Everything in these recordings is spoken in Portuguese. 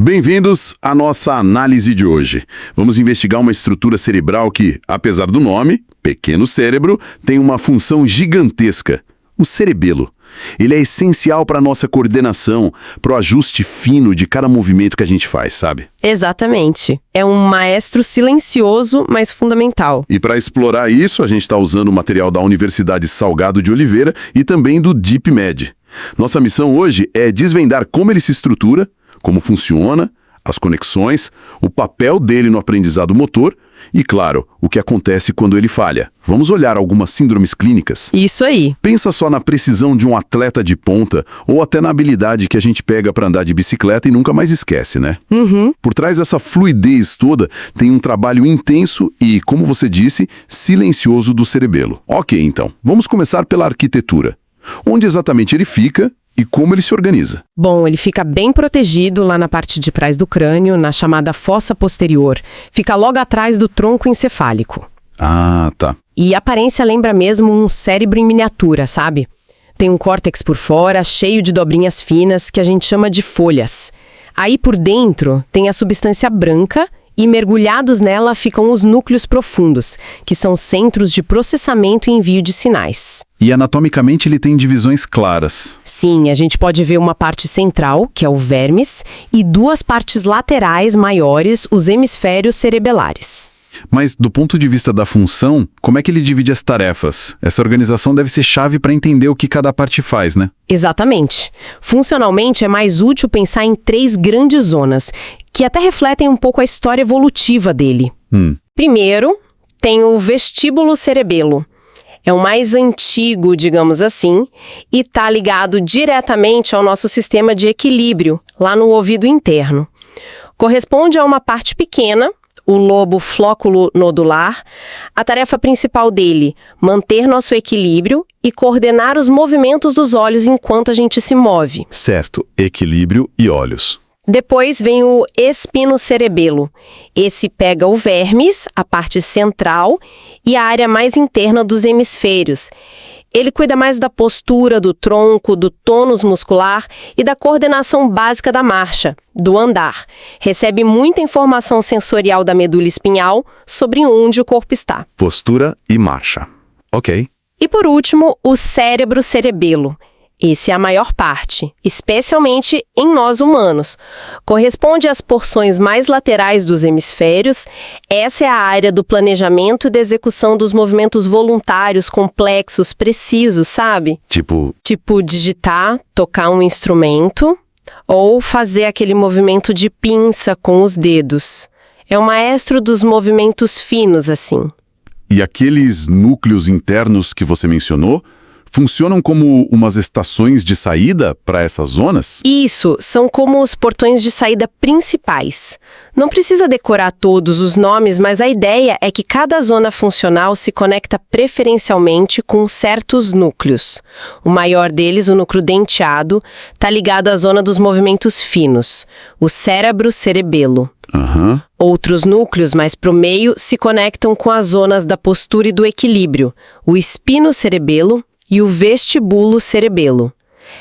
Bem-vindos à nossa análise de hoje. Vamos investigar uma estrutura cerebral que, apesar do nome, pequeno cérebro, tem uma função gigantesca, o cerebelo. Ele é essencial para a nossa coordenação, para o ajuste fino de cada movimento que a gente faz, sabe? Exatamente. É um maestro silencioso, mas fundamental. E para explorar isso, a gente está usando o material da Universidade Salgado de Oliveira e também do DeepMed. Nossa missão hoje é desvendar como ele se estrutura, como funciona, as conexões, o papel dele no aprendizado motor e, claro, o que acontece quando ele falha. Vamos olhar algumas síndromes clínicas. Isso aí. Pensa só na precisão de um atleta de ponta ou até na habilidade que a gente pega para andar de bicicleta e nunca mais esquece, né? Por trás dessa fluidez toda tem um trabalho intenso e, como você disse, silencioso do cerebelo. Ok, então, vamos começar pela arquitetura. Onde exatamente ele fica e como ele se organiza? Bom, ele fica bem protegido lá na parte de trás do crânio, na chamada fossa posterior. Fica logo atrás do tronco encefálico. Ah, tá. E a aparência lembra mesmo um cérebro em miniatura, sabe? Tem um córtex por fora, cheio de dobrinhas finas, que a gente chama de folhas. Aí por dentro tem a substância branca e mergulhados nela ficam os núcleos profundos, que são centros de processamento e envio de sinais. E anatomicamente ele tem divisões claras. Sim, a gente pode ver uma parte central, que é o vermes, e duas partes laterais maiores, os hemisférios cerebelares. Mas, do ponto de vista da função, como é que ele divide as tarefas? Essa organização deve ser chave para entender o que cada parte faz, né? Exatamente. Funcionalmente, é mais útil pensar em 3 grandes zonas, que até refletem um pouco a história evolutiva dele. Primeiro, tem o vestíbulo cerebelo. É o mais antigo, digamos assim, e está ligado diretamente ao nosso sistema de equilíbrio, lá no ouvido interno. Corresponde a uma parte pequena, o lobo flóculo nodular. A tarefa principal dele, manter nosso equilíbrio e coordenar os movimentos dos olhos enquanto a gente se move. Certo, equilíbrio e olhos. Depois vem o espinocerebelo. Esse pega o vermes, a parte central, e a área mais interna dos hemisférios. Ele cuida mais da postura do tronco, do tônus muscular e da coordenação básica da marcha, do andar. Recebe muita informação sensorial da medula espinhal sobre onde o corpo está. Postura e marcha. Ok. E por último, o cérebro cerebelo. Esse é a maior parte, especialmente em nós humanos. Corresponde às porções mais laterais dos hemisférios. Essa é a área do planejamento e da execução dos movimentos voluntários, complexos, precisos, sabe? Tipo, Digitar, tocar um instrumento ou fazer aquele movimento de pinça com os dedos. É o maestro dos movimentos finos, assim. e aqueles núcleos internos que você mencionou funcionam como umas estações de saída para essas zonas? Isso, são como os portões de saída principais. Não precisa decorar todos os nomes, mas a ideia é que cada zona funcional se conecta preferencialmente com certos núcleos. O maior deles, o núcleo denteado, está ligado à zona dos movimentos finos, o cérebro cerebelo. Outros núcleos mais para o meio se conectam com as zonas da postura e do equilíbrio, o espinocerebelo e o vestíbulo cerebelo.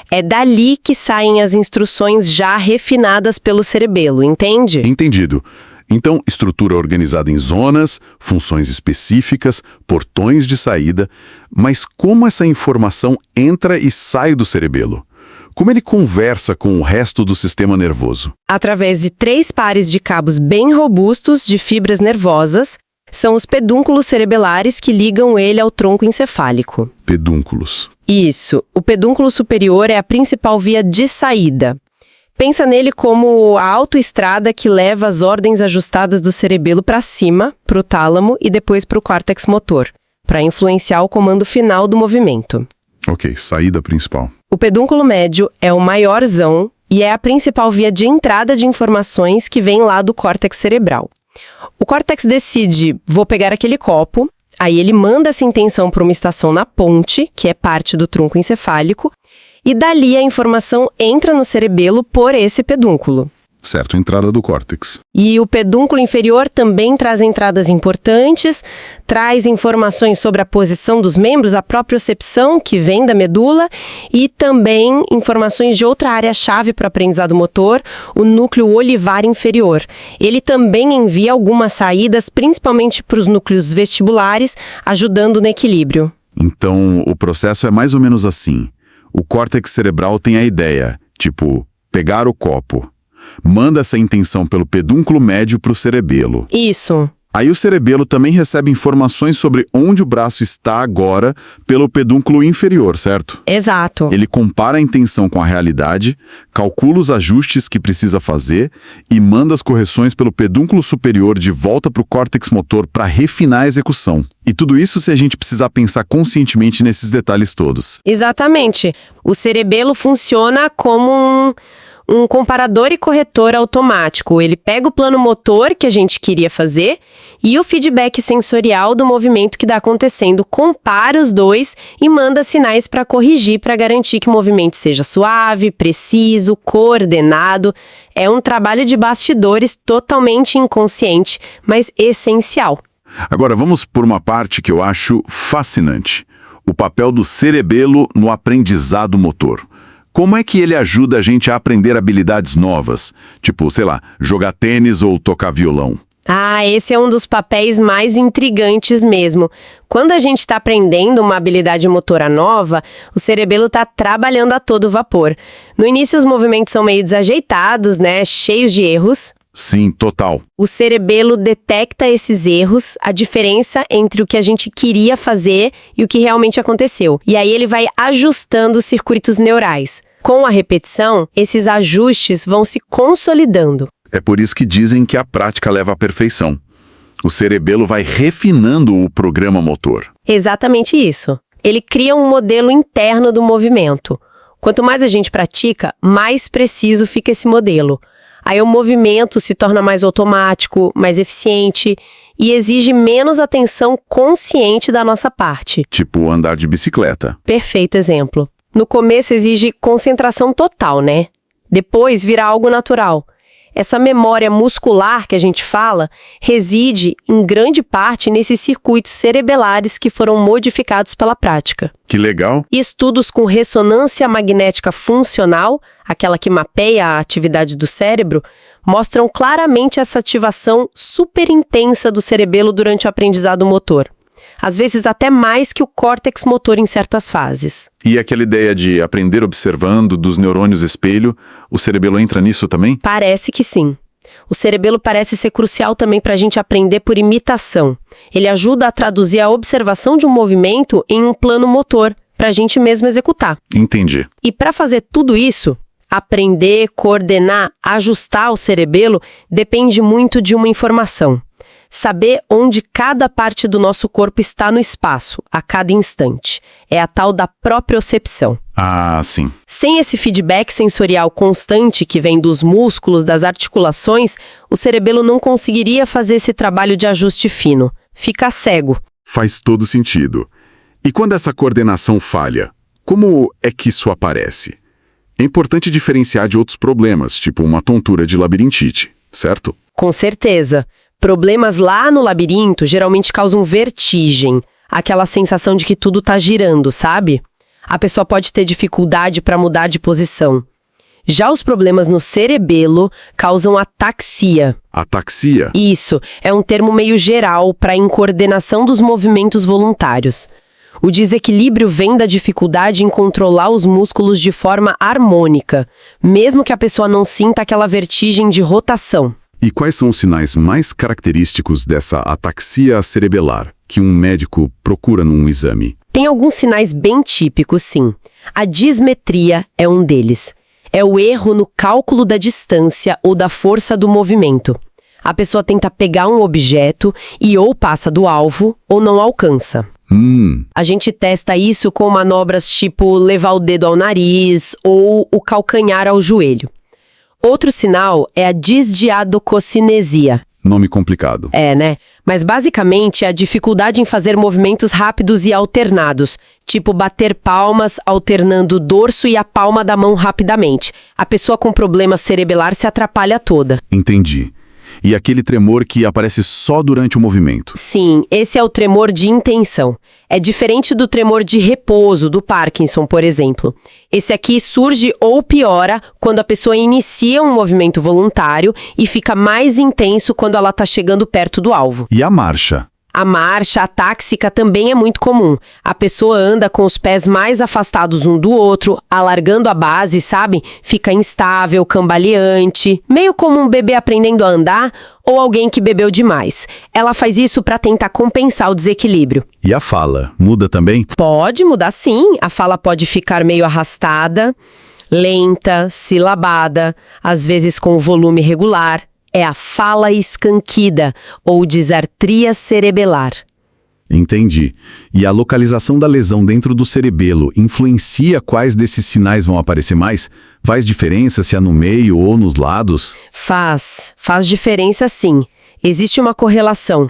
É dali que saem as instruções já refinadas pelo cerebelo, entende? Entendido. Então, estrutura organizada em zonas, funções específicas, portões de saída, mas como essa informação entra e sai do cerebelo? Como ele conversa com o resto do sistema nervoso? Através de 3 pares de cabos bem robustos de fibras nervosas, são os pedúnculos cerebelares que ligam ele ao tronco encefálico. Pedúnculos. Isso. O pedúnculo superior é a principal via de saída. Pensa nele como a autoestrada que leva as ordens ajustadas do cerebelo para cima, para o tálamo e depois para o córtex motor, para influenciar o comando final do movimento. Ok, saída principal. O pedúnculo médio é o maiorzão e é a principal via de entrada de informações que vem lá do córtex cerebral. O córtex decide, vou pegar aquele copo, aí ele manda essa intenção para uma estação na ponte, que é parte do tronco encefálico, e dali a informação entra no cerebelo por esse pedúnculo. Certo, entrada do córtex. E o pedúnculo inferior também traz entradas importantes, traz informações sobre a posição dos membros, a propriocepção, que vem da medula, e também informações de outra área-chave para o aprendizado motor, o núcleo olivar inferior. Ele também envia algumas saídas, principalmente para os núcleos vestibulares, ajudando no equilíbrio. Então, o processo é mais ou menos assim. O córtex cerebral tem a ideia, tipo, pegar o copo. Manda essa intenção pelo pedúnculo médio para o cerebelo. Isso. Aí o cerebelo também recebe informações sobre onde o braço está agora pelo pedúnculo inferior, certo? Exato. Ele compara a intenção com a realidade, calcula os ajustes que precisa fazer e manda as correções pelo pedúnculo superior de volta para o córtex motor para refinar a execução. E tudo isso se a gente precisar pensar conscientemente nesses detalhes todos. Exatamente. O cerebelo funciona como um comparador e corretor automático. Ele pega o plano motor que a gente queria fazer e o feedback sensorial do movimento que está acontecendo, compara os dois e manda sinais para corrigir, para garantir que o movimento seja suave, preciso, coordenado. É um trabalho de bastidores totalmente inconsciente, mas essencial. Agora vamos por uma parte que eu acho fascinante. O papel do cerebelo no aprendizado motor. Como é que ele ajuda a gente a aprender habilidades novas? Tipo, sei lá, jogar tênis ou tocar violão. Esse é um dos papéis mais intrigantes mesmo. Quando a gente está aprendendo uma habilidade motora nova, o cerebelo está trabalhando a todo vapor. No início, os movimentos são meio desajeitados, né? Cheios de erros. Sim, total. O cerebelo detecta esses erros, a diferença entre o que a gente queria fazer e o que realmente aconteceu. E aí ele vai ajustando os circuitos neurais. Com a repetição, esses ajustes vão se consolidando. É por isso que dizem que a prática leva à perfeição. O cerebelo vai refinando o programa motor. Exatamente isso. Ele cria um modelo interno do movimento. Quanto mais a gente pratica, mais preciso fica esse modelo. Aí o movimento se torna mais automático, mais eficiente e exige menos atenção consciente da nossa parte. Tipo andar de bicicleta. Perfeito exemplo. No começo exige concentração total, né? Depois vira algo natural. Essa memória muscular que a gente fala reside, em grande parte, nesses circuitos cerebelares que foram modificados pela prática. Que legal! E estudos com ressonância magnética funcional, aquela que mapeia a atividade do cérebro, mostram claramente essa ativação super intensa do cerebelo durante o aprendizado motor. Às vezes até mais que o córtex motor em certas fases. E aquela ideia de aprender observando, dos neurônios espelho, o cerebelo entra nisso também? Parece que sim. O cerebelo parece ser crucial também para a gente aprender por imitação. Ele ajuda a traduzir a observação de um movimento em um plano motor, para a gente mesmo executar. Entendi. E para fazer tudo isso, aprender, coordenar, ajustar o cerebelo, depende muito de uma informação. Saber onde cada parte do nosso corpo está no espaço, a cada instante. É a tal da propriocepção. Ah, sim. Sem esse feedback sensorial constante que vem dos músculos, das articulações, o cerebelo não conseguiria fazer esse trabalho de ajuste fino. Fica cego. Faz todo sentido. E quando essa coordenação falha, como é que isso aparece? É importante diferenciar de outros problemas, tipo uma tontura de labirintite, certo? Com certeza. Problemas lá no labirinto geralmente causam vertigem, aquela sensação de que tudo tá girando, sabe? A pessoa pode ter dificuldade para mudar de posição. Já os problemas no cerebelo causam ataxia. Ataxia? Isso, é um termo meio geral para incoordenação dos movimentos voluntários. O desequilíbrio vem da dificuldade em controlar os músculos de forma harmônica, mesmo que a pessoa não sinta aquela vertigem de rotação. E quais são os sinais mais característicos dessa ataxia cerebelar que um médico procura num exame? Tem alguns sinais bem típicos, sim. A dismetria é um deles. É o erro no cálculo da distância ou da força do movimento. A pessoa tenta pegar um objeto e ou passa do alvo ou não alcança. A gente testa isso com manobras tipo levar o dedo ao nariz ou o calcanhar ao joelho. Outro sinal é a disdiadococinesia. Nome complicado. É, né? Mas basicamente é a dificuldade em fazer movimentos rápidos e alternados, tipo bater palmas alternando o dorso e a palma da mão rapidamente. A pessoa com problema cerebelar se atrapalha toda. Entendi. E aquele tremor que aparece só durante o movimento. Sim, esse é o tremor de intenção. É diferente do tremor de repouso, do Parkinson, por exemplo. Esse aqui surge ou piora quando a pessoa inicia um movimento voluntário e fica mais intenso quando ela está chegando perto do alvo. E a marcha? A marcha atáxica também é muito comum. A pessoa anda com os pés mais afastados um do outro, alargando a base, sabe? Fica instável, cambaleante, meio como um bebê aprendendo a andar ou alguém que bebeu demais. Ela faz isso para tentar compensar o desequilíbrio. E a fala? Muda também? Pode mudar sim. A fala pode ficar meio arrastada, lenta, silabada, às vezes com volume irregular. É a fala escanquida, ou disartria cerebelar. Entendi. E a localização da lesão dentro do cerebelo influencia quais desses sinais vão aparecer mais? Faz diferença se é no meio ou nos lados? Faz diferença sim. Existe uma correlação.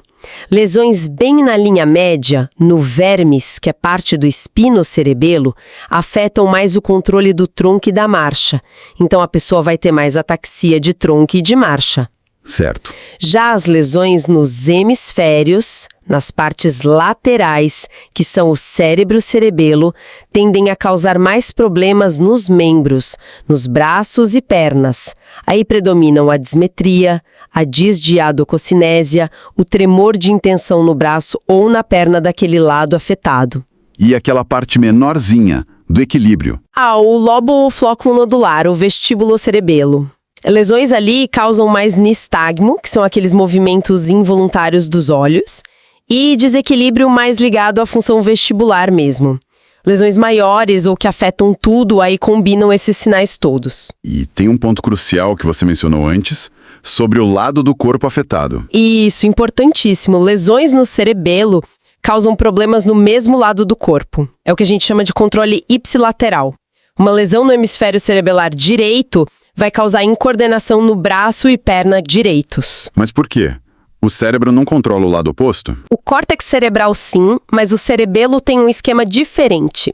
Lesões bem na linha média, no vermes, que é parte do espinocerebelo, afetam mais o controle do tronco e da marcha. Então a pessoa vai ter mais ataxia de tronco e de marcha. Certo. Já as lesões nos hemisférios, nas partes laterais, que são o cérebro-cerebelo, tendem a causar mais problemas nos membros, nos braços e pernas. Aí predominam a dismetria, a disdiadococinésia, o tremor de intenção no braço ou na perna daquele lado afetado. E aquela parte menorzinha, do equilíbrio? O lobo flóculo nodular, o vestíbulo-cerebelo. Lesões ali causam mais nistagmo, que são aqueles movimentos involuntários dos olhos, e desequilíbrio mais ligado à função vestibular mesmo. Lesões maiores ou que afetam tudo, aí combinam esses sinais todos. E tem um ponto crucial que você mencionou antes, sobre o lado do corpo afetado. Isso, importantíssimo. Lesões no cerebelo causam problemas no mesmo lado do corpo. É o que a gente chama de controle ipsilateral. Uma lesão no hemisfério cerebelar direito vai causar incoordenação no braço e perna direitos. Mas por quê? O cérebro não controla o lado oposto? O córtex cerebral sim, mas o cerebelo tem um esquema diferente.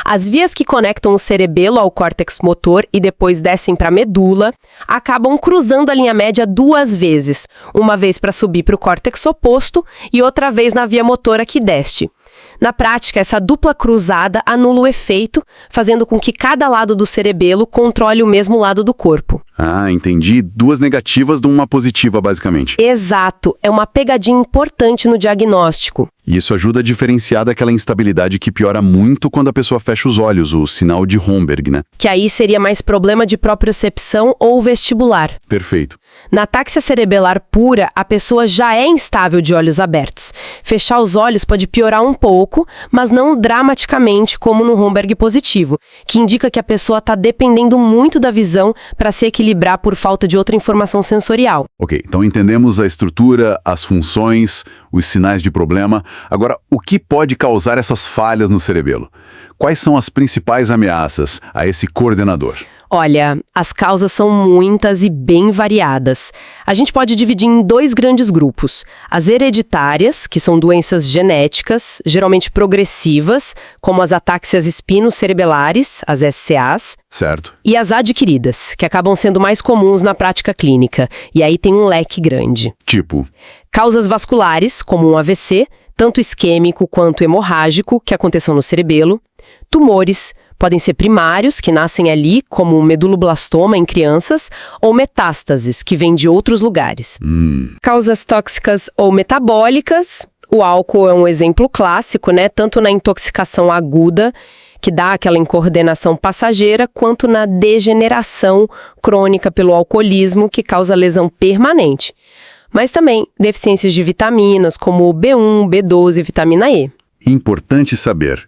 As vias que conectam o cerebelo ao córtex motor e depois descem para a medula acabam cruzando a linha média 2 vezes, uma vez para subir para o córtex oposto e outra vez na via motora que desce. Na prática, essa dupla cruzada anula o efeito, fazendo com que cada lado do cerebelo controle o mesmo lado do corpo. Ah, entendi. 2 negativas de uma positiva, basicamente. Exato. É uma pegadinha importante no diagnóstico. E isso ajuda a diferenciar daquela instabilidade que piora muito quando a pessoa fecha os olhos, o sinal de Romberg, né? Que aí seria mais problema de propriocepção ou vestibular. Perfeito. Na ataxia cerebelar pura, a pessoa já é instável de olhos abertos. Fechar os olhos pode piorar um pouco, mas não dramaticamente como no Romberg positivo, que indica que a pessoa está dependendo muito da visão para se equilibrar por falta de outra informação sensorial. Ok, então entendemos a estrutura, as funções, os sinais de problema. Agora, o que pode causar essas falhas no cerebelo? Quais são as principais ameaças a esse coordenador? Olha, as causas são muitas e bem variadas. A gente pode dividir em 2 grandes grupos. As hereditárias, que são doenças genéticas, geralmente progressivas, como as atáxias espinocerebelares, as SCAs. Certo. E as adquiridas, que acabam sendo mais comuns na prática clínica. E aí tem um leque grande. Tipo? Causas vasculares, como um AVC, tanto isquêmico quanto hemorrágico, que aconteçam no cerebelo. Tumores, podem ser primários, que nascem ali, como o meduloblastoma em crianças, ou metástases, que vêm de outros lugares. Causas tóxicas ou metabólicas, o álcool é um exemplo clássico, né? Tanto na intoxicação aguda, que dá aquela incoordenação passageira, quanto na degeneração crônica pelo alcoolismo, que causa lesão permanente. Mas também deficiências de vitaminas, como o B1, B12 e vitamina E. Importante saber.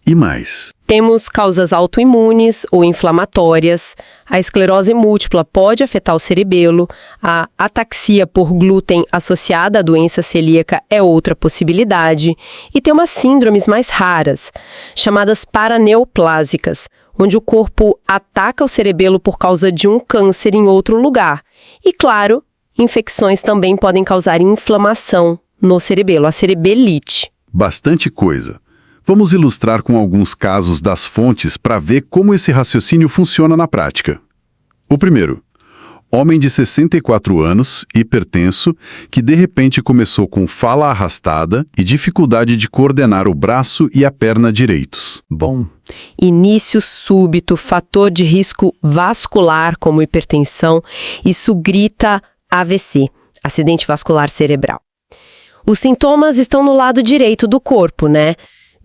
E mais? Temos causas autoimunes ou inflamatórias, a esclerose múltipla pode afetar o cerebelo, a ataxia por glúten associada à doença celíaca é outra possibilidade, e tem umas síndromes mais raras, chamadas paraneoplásicas, onde o corpo ataca o cerebelo por causa de um câncer em outro lugar. E claro, Infecções também podem causar inflamação no cerebelo, a cerebelite. Bastante coisa. Vamos ilustrar com alguns casos das fontes para ver como esse raciocínio funciona na prática. O primeiro. Homem de 64 anos, hipertenso, que de repente começou com fala arrastada e dificuldade de coordenar o braço e a perna direitos. Bom. Início súbito, fator de risco vascular, como hipertensão, isso grita AVC, acidente vascular cerebral. Os sintomas estão no lado direito do corpo, né?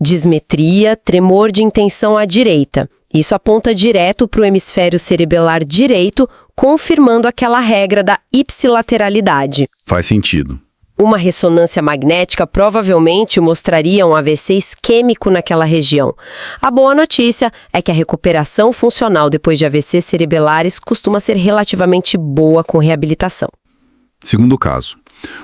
Dismetria, tremor de intenção à direita. Isso aponta direto para o hemisfério cerebelar direito, confirmando aquela regra da ipsilateralidade. Faz sentido. Uma ressonância magnética provavelmente mostraria um AVC isquêmico naquela região. A boa notícia é que a recuperação funcional depois de AVCs cerebelares costuma ser relativamente boa com reabilitação. Segundo caso.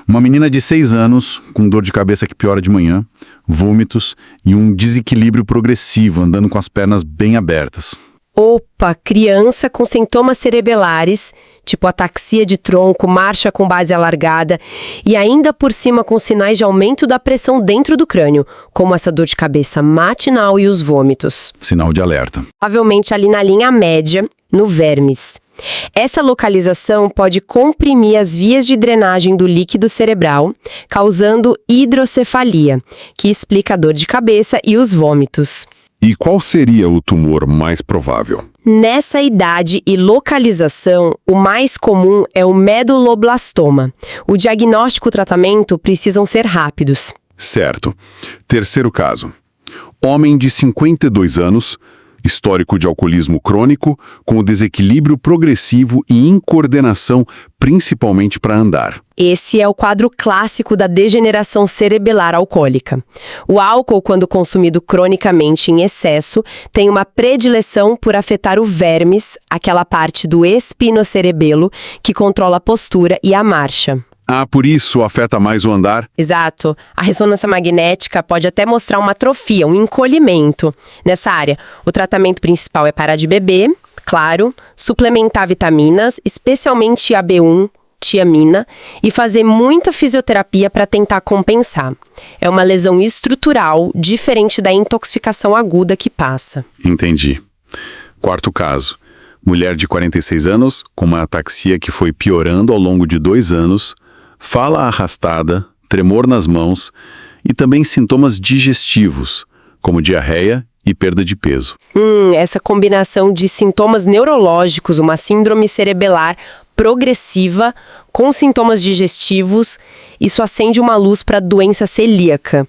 Uma menina de 6 anos, com dor de cabeça que piora de manhã, vômitos e um desequilíbrio progressivo, andando com as pernas bem abertas. Opa, criança com sintomas cerebelares, tipo ataxia de tronco, marcha com base alargada e ainda por cima com sinais de aumento da pressão dentro do crânio, como essa dor de cabeça matinal e os vômitos. Sinal de alerta. Provavelmente ali na linha média, no vermes. Essa localização pode comprimir as vias de drenagem do líquido cerebral, causando hidrocefalia, que explica a dor de cabeça e os vômitos. E qual seria o tumor mais provável? Nessa idade e localização, o mais comum é o meduloblastoma. O diagnóstico e o tratamento precisam ser rápidos. Certo. Terceiro caso. Homem de 52 anos, histórico de alcoolismo crônico, com desequilíbrio progressivo e incoordenação, principalmente para andar. Esse é o quadro clássico da degeneração cerebelar alcoólica. O álcool, quando consumido cronicamente em excesso, tem uma predileção por afetar o vermes, aquela parte do espinocerebelo que controla a postura e a marcha. Ah, por isso afeta mais o andar? Exato. A ressonância magnética pode até mostrar uma atrofia, um encolhimento. Nessa área, o tratamento principal é parar de beber, claro, suplementar vitaminas, especialmente a B1, tiamina, e fazer muita fisioterapia para tentar compensar. É uma lesão estrutural, diferente da intoxicação aguda que passa. Entendi. Quarto caso. Mulher de 46 anos, com uma ataxia que foi piorando ao longo de 2 anos, fala arrastada, tremor nas mãos e também sintomas digestivos, como diarreia e perda de peso. Essa combinação de sintomas neurológicos, uma síndrome cerebelar progressiva com sintomas digestivos, isso acende uma luz para a doença celíaca.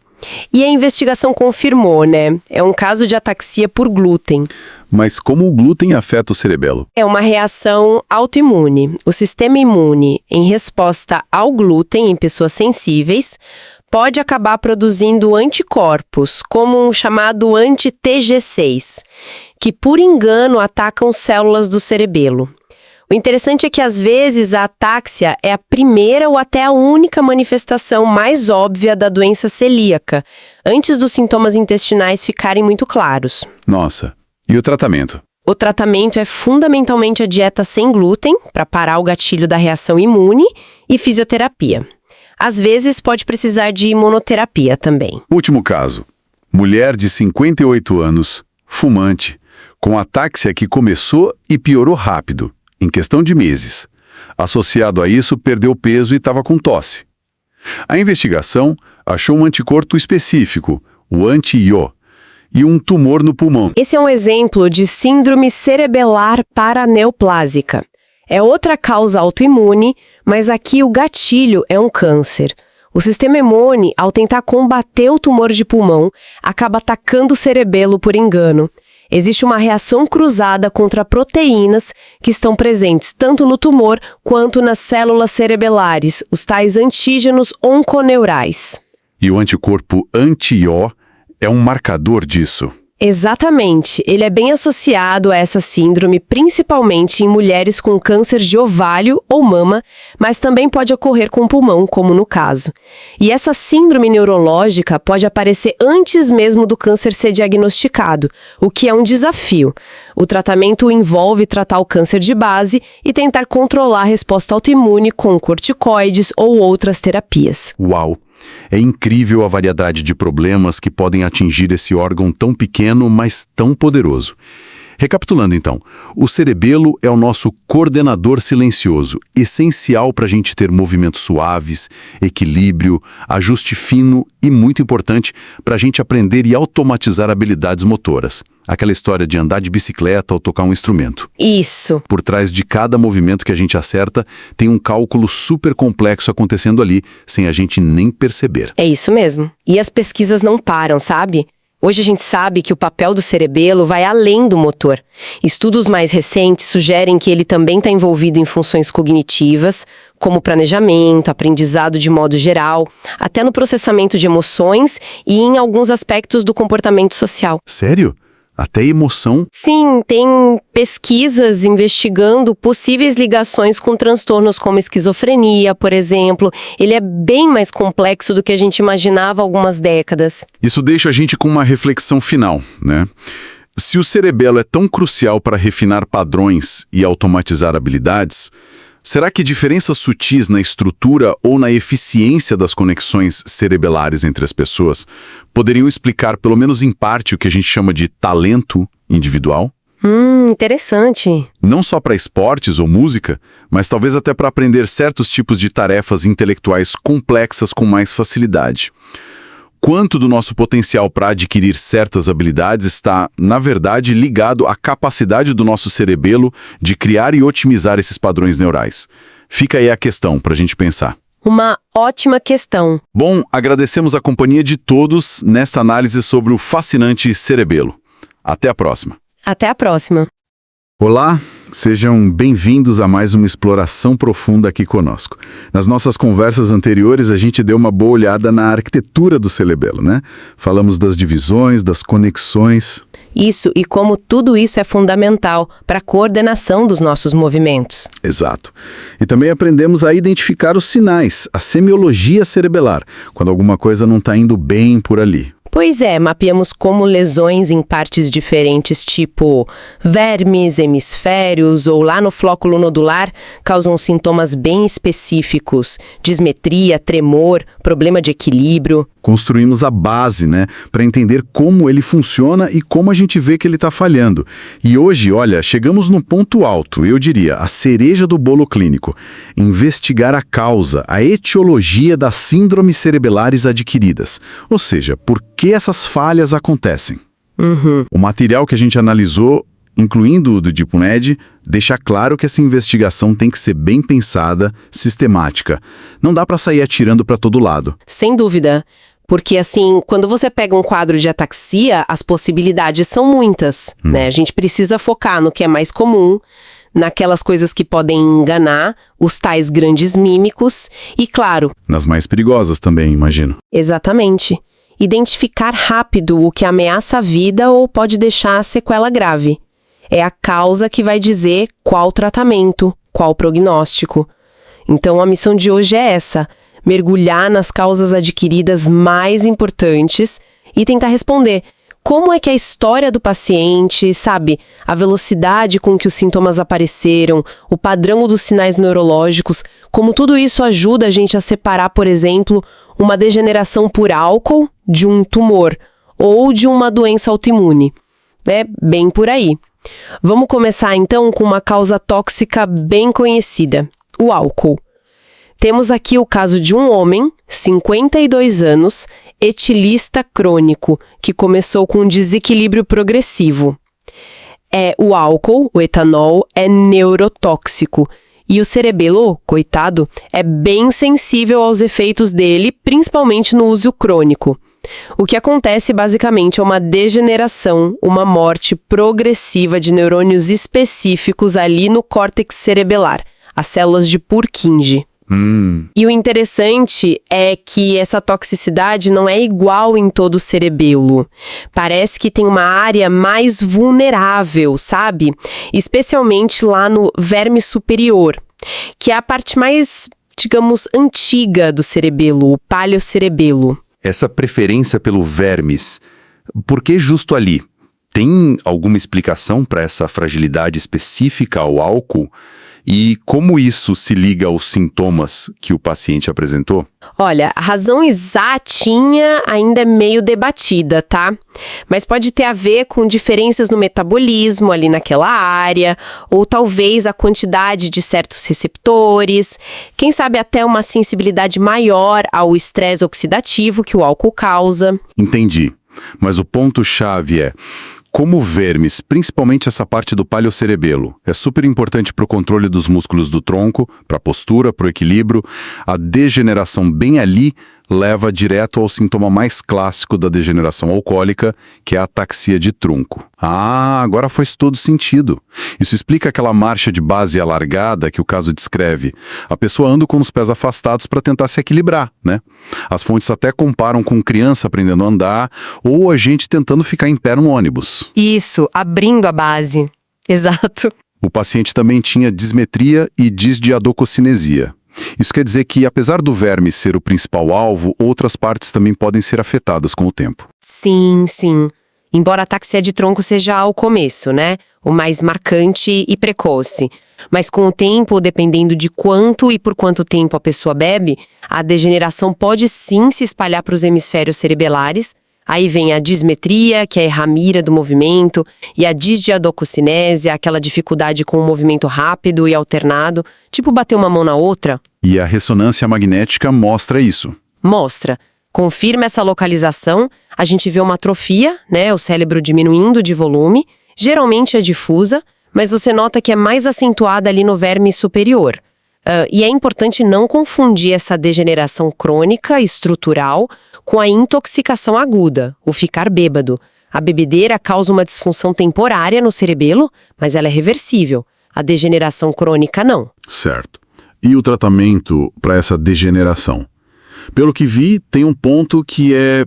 E a investigação confirmou, né? É um caso de ataxia por glúten. Mas como o glúten afeta o cerebelo? É uma reação autoimune. O sistema imune, em resposta ao glúten em pessoas sensíveis, pode acabar produzindo anticorpos, como um chamado anti-TG6, que por engano atacam células do cerebelo. O interessante é que, às vezes, a atáxia é a primeira ou até a única manifestação mais óbvia da doença celíaca, antes dos sintomas intestinais ficarem muito claros. Nossa, e o tratamento? O tratamento é fundamentalmente a dieta sem glúten, para parar o gatilho da reação imune, e fisioterapia. Às vezes, pode precisar de imunoterapia também. Último caso. Mulher de 58 anos, fumante, com atáxia que começou e piorou rápido, em questão de meses. Associado a isso, perdeu peso e estava com tosse. A investigação achou um anticorpo específico, o anti-IO, e um tumor no pulmão. Esse é um exemplo de síndrome cerebelar paraneoplásica. É outra causa autoimune, mas aqui o gatilho é um câncer. O sistema imune, ao tentar combater o tumor de pulmão, acaba atacando o cerebelo por engano. Existe uma reação cruzada contra proteínas que estão presentes tanto no tumor quanto nas células cerebelares, os tais antígenos onconeurais. E o anticorpo anti-IO é um marcador disso. Exatamente. Ele é bem associado a essa síndrome, principalmente em mulheres com câncer de ovário ou mama, mas também pode ocorrer com pulmão, como no caso. E essa síndrome neurológica pode aparecer antes mesmo do câncer ser diagnosticado, o que é um desafio. O tratamento envolve tratar o câncer de base e tentar controlar a resposta autoimune com corticoides ou outras terapias. Uau! É incrível a variedade de problemas que podem atingir esse órgão tão pequeno, mas tão poderoso. Recapitulando então, o cerebelo é o nosso coordenador silencioso, essencial para a gente ter movimentos suaves, equilíbrio, ajuste fino e, muito importante, para a gente aprender e automatizar habilidades motoras. Aquela história de andar de bicicleta ou tocar um instrumento. Isso. Por trás de cada movimento que a gente acerta, tem um cálculo super complexo acontecendo ali, sem a gente nem perceber. É isso mesmo. E as pesquisas não param, sabe? Hoje a gente sabe que o papel do cerebelo vai além do motor. Estudos mais recentes sugerem que ele também está envolvido em funções cognitivas, como planejamento, aprendizado de modo geral, até no processamento de emoções e em alguns aspectos do comportamento social. Sério? Até emoção? Sim, tem pesquisas investigando possíveis ligações com transtornos como esquizofrenia, por exemplo. Ele é bem mais complexo do que a gente imaginava há algumas décadas. Isso deixa a gente com uma reflexão final, né? Se o cerebelo é tão crucial para refinar padrões e automatizar habilidades, será que diferenças sutis na estrutura ou na eficiência das conexões cerebelares entre as pessoas poderiam explicar, pelo menos em parte, o que a gente chama de talento individual? Interessante. Não só para esportes ou música, mas talvez até para aprender certos tipos de tarefas intelectuais complexas com mais facilidade. Quanto do nosso potencial para adquirir certas habilidades está, na verdade, ligado à capacidade do nosso cerebelo de criar e otimizar esses padrões neurais? Fica aí a questão para a gente pensar. Uma ótima questão. Bom, agradecemos a companhia de todos nesta análise sobre o fascinante cerebelo. Até a próxima. Até a próxima. Olá, sejam bem-vindos a mais uma exploração profunda aqui conosco. Nas nossas conversas anteriores, a gente deu uma boa olhada na arquitetura do cerebelo, né? Falamos das divisões, das conexões. Isso, e como tudo isso é fundamental para a coordenação dos nossos movimentos. Exato. E também aprendemos a identificar os sinais, a semiologia cerebelar, quando alguma coisa não está indo bem por ali. Pois é, mapeamos como lesões em partes diferentes, tipo vermes, hemisférios ou lá no flóculo nodular, causam sintomas bem específicos, dismetria, tremor, problema de equilíbrio. Construímos a base, né, para entender como ele funciona e como a gente vê que ele está falhando. E hoje, olha, chegamos no ponto alto, eu diria, a cereja do bolo clínico. Investigar a causa, a etiologia das síndromes cerebelares adquiridas. Ou seja, por que essas falhas acontecem. O material que a gente analisou, incluindo o do DeepNet, deixa claro que essa investigação tem que ser bem pensada, sistemática. Não dá para sair atirando para todo lado. Sem dúvida. Porque, assim, quando você pega um quadro de ataxia, as possibilidades são muitas, né? A gente precisa focar no que é mais comum, naquelas coisas que podem enganar, os tais grandes mímicos e, claro... nas mais perigosas também, imagino. Exatamente. Identificar rápido o que ameaça a vida ou pode deixar a sequela grave. É a causa que vai dizer qual tratamento, qual prognóstico. Então, a missão de hoje é essa: mergulhar nas causas adquiridas mais importantes e tentar responder como é que a história do paciente, sabe, a velocidade com que os sintomas apareceram, o padrão dos sinais neurológicos, como tudo isso ajuda a gente a separar, por exemplo, uma degeneração por álcool de um tumor ou de uma doença autoimune. É bem por aí. Vamos começar então com uma causa tóxica bem conhecida: o álcool. Temos aqui o caso de um homem, 52 anos, etilista crônico, que começou com um desequilíbrio progressivo. O álcool, o etanol, é neurotóxico. E o cerebelo, coitado, é bem sensível aos efeitos dele, principalmente no uso crônico. O que acontece basicamente é uma degeneração, uma morte progressiva de neurônios específicos ali no córtex cerebelar, as células de Purkinje. E o interessante é que essa toxicidade não é igual em todo o cerebelo. Parece que tem uma área mais vulnerável, sabe? Especialmente lá no verme superior, que é a parte mais, digamos, antiga do cerebelo, o paleocerebelo. Essa preferência pelo vermes, por que justo ali? Tem alguma explicação para essa fragilidade específica ao álcool? E como isso se liga aos sintomas que o paciente apresentou? Olha, a razão exatinha ainda é meio debatida, tá? Mas pode ter a ver com diferenças no metabolismo ali naquela área, ou talvez a quantidade de certos receptores, quem sabe até uma sensibilidade maior ao estresse oxidativo que o álcool causa. Entendi. Mas o ponto-chave é: como vermes, principalmente essa parte do paleocerebelo, é super importante para o controle dos músculos do tronco, para a postura, para o equilíbrio, a degeneração bem ali leva direto ao sintoma mais clássico da degeneração alcoólica, que é a ataxia de trunco. Ah, agora faz todo sentido. Isso explica aquela marcha de base alargada que o caso descreve. A pessoa anda com os pés afastados para tentar se equilibrar, né? As fontes até comparam com criança aprendendo a andar ou a gente tentando ficar em pé no ônibus. Isso, abrindo a base. Exato. O paciente também tinha dismetria e disdiadococinesia. Isso quer dizer que, apesar do verme ser o principal alvo, outras partes também podem ser afetadas com o tempo. Sim, sim. Embora a ataxia de tronco seja ao começo, né? O mais marcante e precoce. Mas com o tempo, dependendo de quanto e por quanto tempo a pessoa bebe, a degeneração pode sim se espalhar para os hemisférios cerebelares. Aí vem a dismetria, que é a erramira do movimento, e a disdiadococinesia, aquela dificuldade com o movimento rápido e alternado, tipo bater uma mão na outra. E a ressonância magnética mostra isso. Mostra. Confirma essa localização, a gente vê uma atrofia, né, o cérebro diminuindo de volume, geralmente é difusa, mas você nota que é mais acentuada ali no verme superior. E é importante não confundir essa degeneração crônica, estrutural, com a intoxicação aguda, o ficar bêbado. A bebedeira causa uma disfunção temporária no cerebelo, mas ela é reversível. A degeneração crônica não. Certo. E o tratamento para essa degeneração? Pelo que vi, tem um ponto que é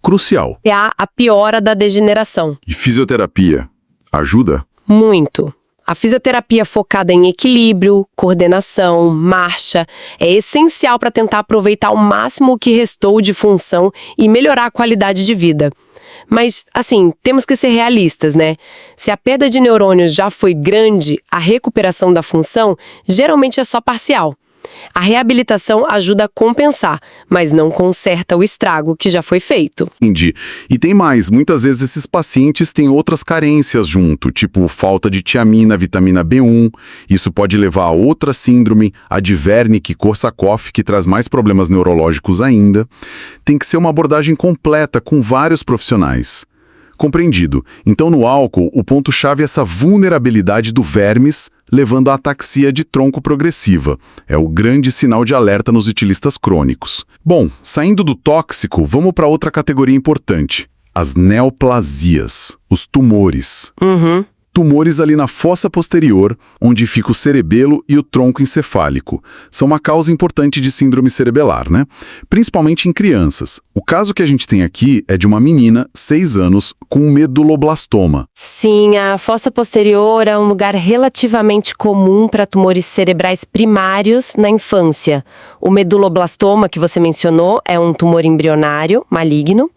crucial. É a piora da degeneração. E fisioterapia ajuda? Muito. A fisioterapia focada em equilíbrio, coordenação, marcha, é essencial para tentar aproveitar ao máximo o que restou de função e melhorar a qualidade de vida. Mas, assim, temos que ser realistas, né? Se a perda de neurônios já foi grande, a recuperação da função geralmente é só parcial. A reabilitação ajuda a compensar, mas não conserta o estrago que já foi feito. Entendi. E tem mais, muitas vezes esses pacientes têm outras carências junto, tipo falta de tiamina, vitamina B1. Isso pode levar a outra síndrome, a de Wernicke-Korsakoff, que traz mais problemas neurológicos ainda. Tem que ser uma abordagem completa com vários profissionais. Compreendido. Então, no álcool, o ponto-chave é essa vulnerabilidade do vermes, levando à ataxia de tronco progressiva. É o grande sinal de alerta nos etilistas crônicos. Bom, saindo do tóxico, vamos para outra categoria importante. As neoplasias, os tumores. Tumores ali na fossa posterior, onde fica o cerebelo e o tronco encefálico. São uma causa importante de síndrome cerebelar, né? Principalmente em crianças. O caso que a gente tem aqui é de uma menina, 6 anos, com meduloblastoma. Sim, a fossa posterior é um lugar relativamente comum para tumores cerebrais primários na infância. O meduloblastoma, que você mencionou, é um tumor embrionário, maligno.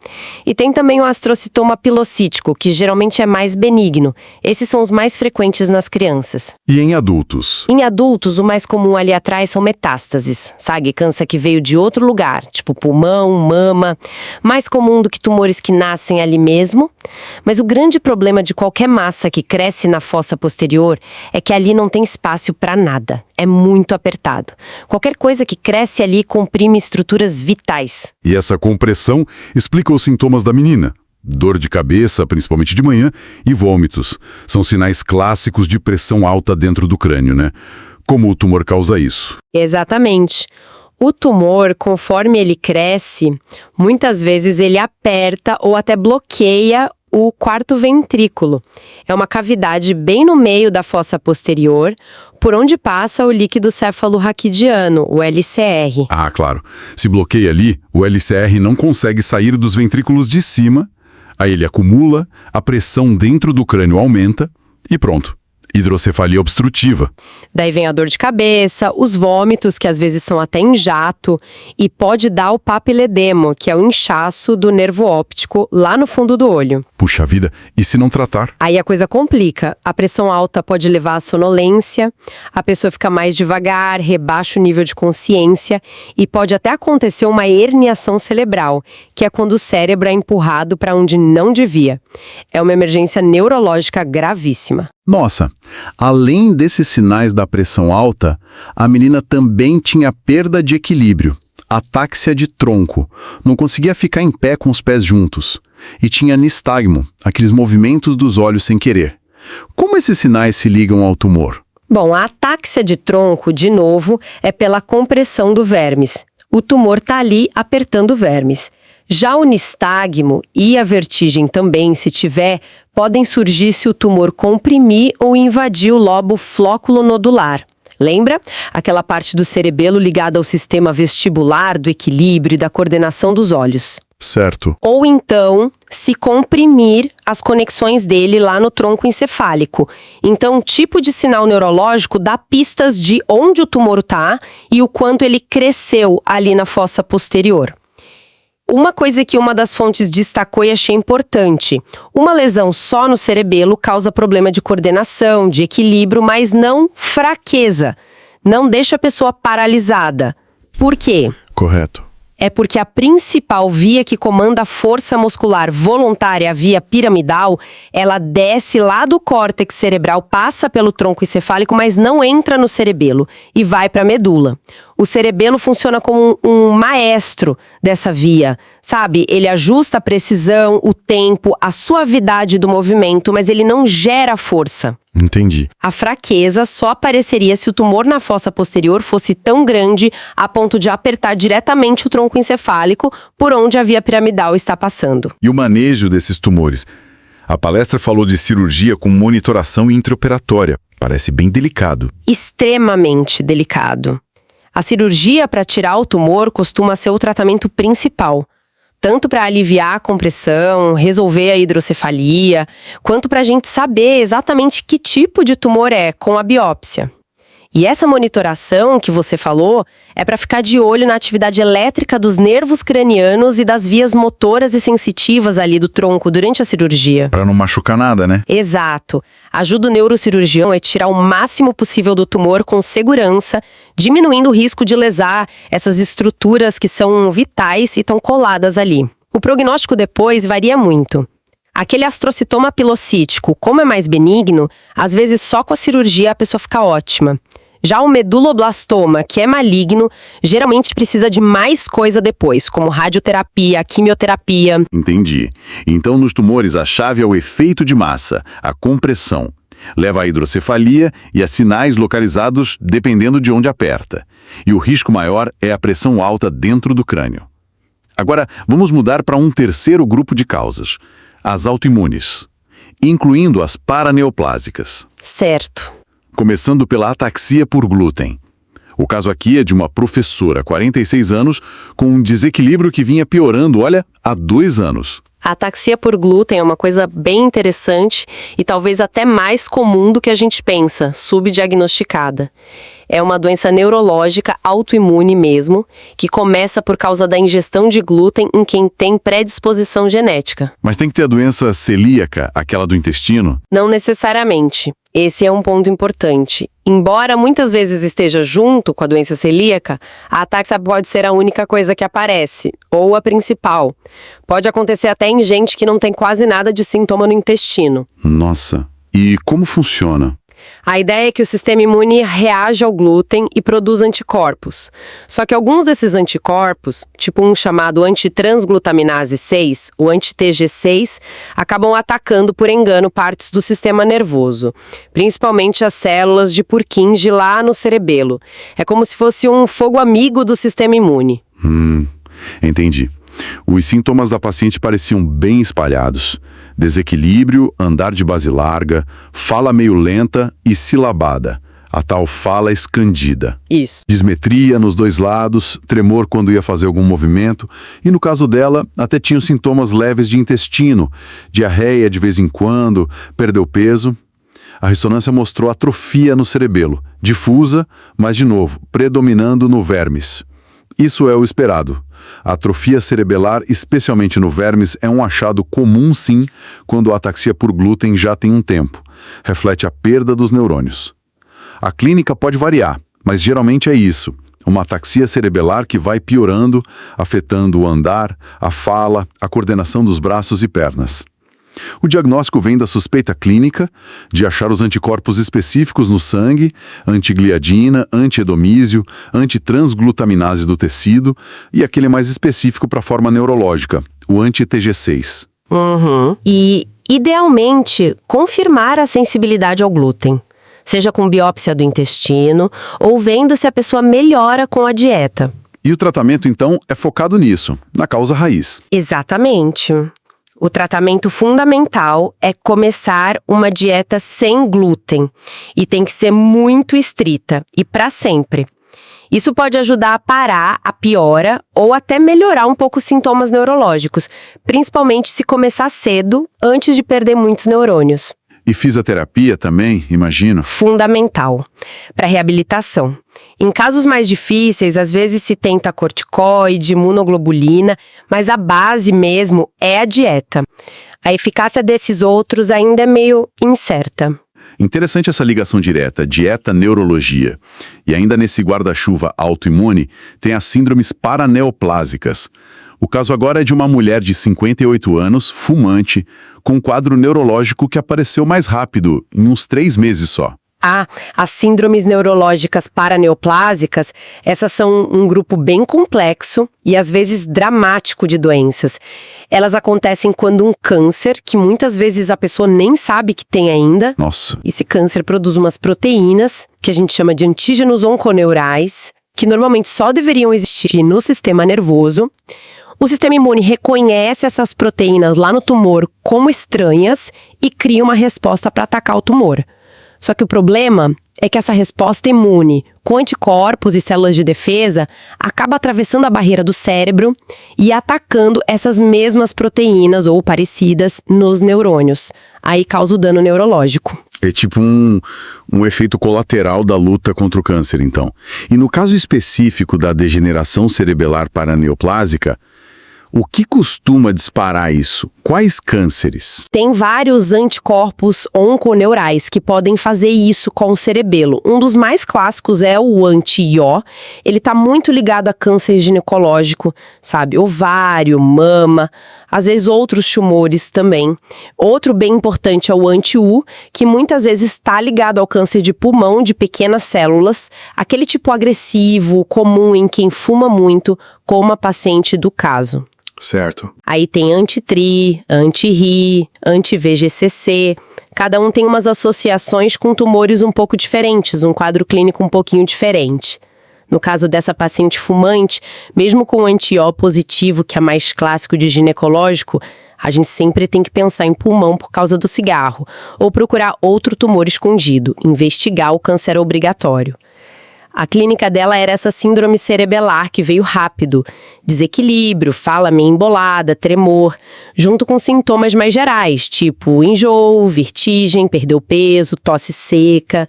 E tem também o astrocitoma pilocítico, que geralmente é mais benigno. Esses são os mais frequentes nas crianças. E em adultos? Em adultos, o mais comum ali atrás são metástases, sabe? Câncer que veio de outro lugar, tipo pulmão, mama. Mais comum do que tumores que nascem ali mesmo. Mas o grande problema de qualquer massa que cresce na fossa posterior é que ali não tem espaço para nada. É muito apertado. Qualquer coisa que cresce ali comprime estruturas vitais. E essa compressão explica os sintomas da menina. Dor de cabeça, principalmente de manhã, e vômitos. São sinais clássicos de pressão alta dentro do crânio, né? Como o tumor causa isso? Exatamente. O tumor, conforme ele cresce, muitas vezes ele aperta ou até bloqueia o quarto ventrículo. É uma cavidade bem no meio da fossa posterior, por onde passa o líquido cefalorraquidiano, o LCR. Ah, claro. Se bloqueia ali, o LCR não consegue sair dos ventrículos de cima, aí ele acumula, a pressão dentro do crânio aumenta e pronto. Hidrocefalia obstrutiva. Daí vem a dor de cabeça, os vômitos, que às vezes são até em jato, e pode dar o papiledemo, que é o inchaço do nervo óptico lá no fundo do olho. Puxa vida, e se não tratar? Aí a coisa complica. A pressão alta pode levar à sonolência, a pessoa fica mais devagar, rebaixa o nível de consciência e pode até acontecer uma herniação cerebral, que é quando o cérebro é empurrado para onde não devia. É uma emergência neurológica gravíssima. Nossa, além desses sinais da pressão alta, a menina também tinha perda de equilíbrio, atáxia de tronco, não conseguia ficar em pé com os pés juntos, e tinha nistagmo, aqueles movimentos dos olhos sem querer. Como esses sinais se ligam ao tumor? Bom, a atáxia de tronco, de novo, é pela compressão do vermes. O tumor está ali apertando o vermes. Já o nistagmo e a vertigem também, se tiver, podem surgir se o tumor comprimir ou invadir o lobo flóculo nodular. Lembra? Aquela parte do cerebelo ligada ao sistema vestibular, do equilíbrio e da coordenação dos olhos. Certo. Ou então, se comprimir as conexões dele lá no tronco encefálico. Então, o tipo de sinal neurológico dá pistas de onde o tumor está e o quanto ele cresceu ali na fossa posterior. Uma coisa que uma das fontes destacou e achei importante: uma lesão só no cerebelo causa problema de coordenação, de equilíbrio, mas não fraqueza. Não deixa a pessoa paralisada. Por quê? Correto. É porque a principal via que comanda a força muscular voluntária, a via piramidal, ela desce lá do córtex cerebral, passa pelo tronco encefálico, mas não entra no cerebelo e vai para a medula. O cerebelo funciona como um maestro dessa via, sabe? Ele ajusta a precisão, o tempo, a suavidade do movimento, mas ele não gera força. Entendi. A fraqueza só apareceria se o tumor na fossa posterior fosse tão grande a ponto de apertar diretamente o tronco encefálico por onde a via piramidal está passando. E o manejo desses tumores? A palestra falou de cirurgia com monitoração intraoperatória. Parece bem delicado. Extremamente delicado. A cirurgia para tirar o tumor costuma ser o tratamento principal, tanto para aliviar a compressão, resolver a hidrocefalia, quanto para a gente saber exatamente que tipo de tumor é com a biópsia. E essa monitoração que você falou é para ficar de olho na atividade elétrica dos nervos cranianos e das vias motoras e sensitivas ali do tronco durante a cirurgia. Para não machucar nada, né? Exato. Ajuda o neurocirurgião a tirar o máximo possível do tumor com segurança, diminuindo o risco de lesar essas estruturas que são vitais e estão coladas ali. O prognóstico depois varia muito. Aquele astrocitoma pilocítico, como é mais benigno, às vezes só com a cirurgia a pessoa fica ótima. Já o meduloblastoma, que é maligno, geralmente precisa de mais coisa depois, como radioterapia, quimioterapia. Entendi. Então, nos tumores, a chave é o efeito de massa, a compressão. Leva à hidrocefalia e a sinais localizados dependendo de onde aperta. E o risco maior é a pressão alta dentro do crânio. Agora, vamos mudar para um terceiro grupo de causas. As autoimunes, incluindo as paraneoplásicas. Certo. Começando pela ataxia por glúten. O caso aqui é de uma professora, 46 anos, com um desequilíbrio que vinha piorando, olha, há 2 anos. A ataxia por glúten é uma coisa bem interessante e talvez até mais comum do que a gente pensa, subdiagnosticada. É uma doença neurológica autoimune mesmo, que começa por causa da ingestão de glúten em quem tem predisposição genética. Mas tem que ter a doença celíaca, aquela do intestino? Não necessariamente. Esse é um ponto importante. Embora muitas vezes esteja junto com a doença celíaca, a ataxia pode ser a única coisa que aparece, ou a principal. Pode acontecer até em gente que não tem quase nada de sintoma no intestino. Nossa, e como funciona? A ideia é que o sistema imune reage ao glúten e produz anticorpos. Só que alguns desses anticorpos, tipo um chamado antitransglutaminase 6, o anti-TG6, acabam atacando por engano partes do sistema nervoso, principalmente as células de Purkinje lá no cerebelo. É como se fosse um fogo amigo do sistema imune. Entendi. Os sintomas da paciente pareciam bem espalhados. Desequilíbrio, andar de base larga, fala meio lenta e silabada. A tal fala escandida. Isso. Dismetria nos dois lados, tremor quando ia fazer algum movimento, e no caso dela, até tinha sintomas leves de intestino, diarreia de vez em quando, perdeu peso. A ressonância mostrou atrofia no cerebelo, difusa, mas de novo, predominando no vermes. Isso é o esperado. A atrofia cerebelar, especialmente no vermes, é um achado comum sim, quando a ataxia por glúten já tem um tempo. Reflete a perda dos neurônios. A clínica pode variar, mas geralmente é isso. Uma ataxia cerebelar que vai piorando, afetando o andar, a fala, a coordenação dos braços e pernas. O diagnóstico vem da suspeita clínica, de achar os anticorpos específicos no sangue, antigliadina, antiedomísio, antitransglutaminase do tecido e aquele mais específico para a forma neurológica, o anti-TG6. E, idealmente, confirmar a sensibilidade ao glúten. Seja com biópsia do intestino ou vendo se a pessoa melhora com a dieta. E o tratamento, então, é focado nisso, na causa raiz. Exatamente. O tratamento fundamental é começar uma dieta sem glúten e tem que ser muito estrita e para sempre. Isso pode ajudar a parar a piora ou até melhorar um pouco os sintomas neurológicos, principalmente se começar cedo, antes de perder muitos neurônios. E fisioterapia também, imagino. Fundamental para reabilitação. Em casos mais difíceis, às vezes se tenta corticoide, imunoglobulina, mas a base mesmo é a dieta. A eficácia desses outros ainda é meio incerta. Interessante essa ligação direta, dieta-neurologia. E ainda nesse guarda-chuva autoimune, tem as síndromes paraneoplásicas. O caso agora é de uma mulher de 58 anos, fumante, com um quadro neurológico que apareceu mais rápido, em uns 3 meses só. As síndromes neurológicas paraneoplásicas, essas são um grupo bem complexo e às vezes dramático de doenças. Elas acontecem quando um câncer, que muitas vezes a pessoa nem sabe que tem ainda. Nossa. Esse câncer produz umas proteínas, que a gente chama de antígenos onconeurais, que normalmente só deveriam existir no sistema nervoso. O sistema imune reconhece essas proteínas lá no tumor como estranhas e cria uma resposta para atacar o tumor. Só que o problema é que essa resposta imune, com anticorpos e células de defesa, acaba atravessando a barreira do cérebro e atacando essas mesmas proteínas ou parecidas nos neurônios. Aí causa o dano neurológico. É tipo um efeito colateral da luta contra o câncer, então. E no caso específico da degeneração cerebelar paraneoplásica, o que costuma disparar isso? Quais cânceres? Tem vários anticorpos onconeurais que podem fazer isso com o cerebelo. Um dos mais clássicos é o anti-IO. Ele está muito ligado a câncer ginecológico, sabe? Ovário, mama, às vezes outros tumores também. Outro bem importante é o anti-U, que muitas vezes está ligado ao câncer de pulmão de pequenas células, aquele tipo agressivo, comum em quem fuma muito, como a paciente do caso. Certo. Aí tem anti-TRI, anti-RI, anti-VGCC. Cada um tem umas associações com tumores um pouco diferentes, um quadro clínico um pouquinho diferente. No caso dessa paciente fumante, mesmo com o anti-O positivo, que é mais clássico de ginecológico, a gente sempre tem que pensar em pulmão por causa do cigarro, ou procurar outro tumor escondido, investigar o câncer obrigatório. A clínica dela era essa síndrome cerebelar que veio rápido, desequilíbrio, fala meio embolada, tremor, junto com sintomas mais gerais, tipo enjoo, vertigem, perdeu peso, tosse seca.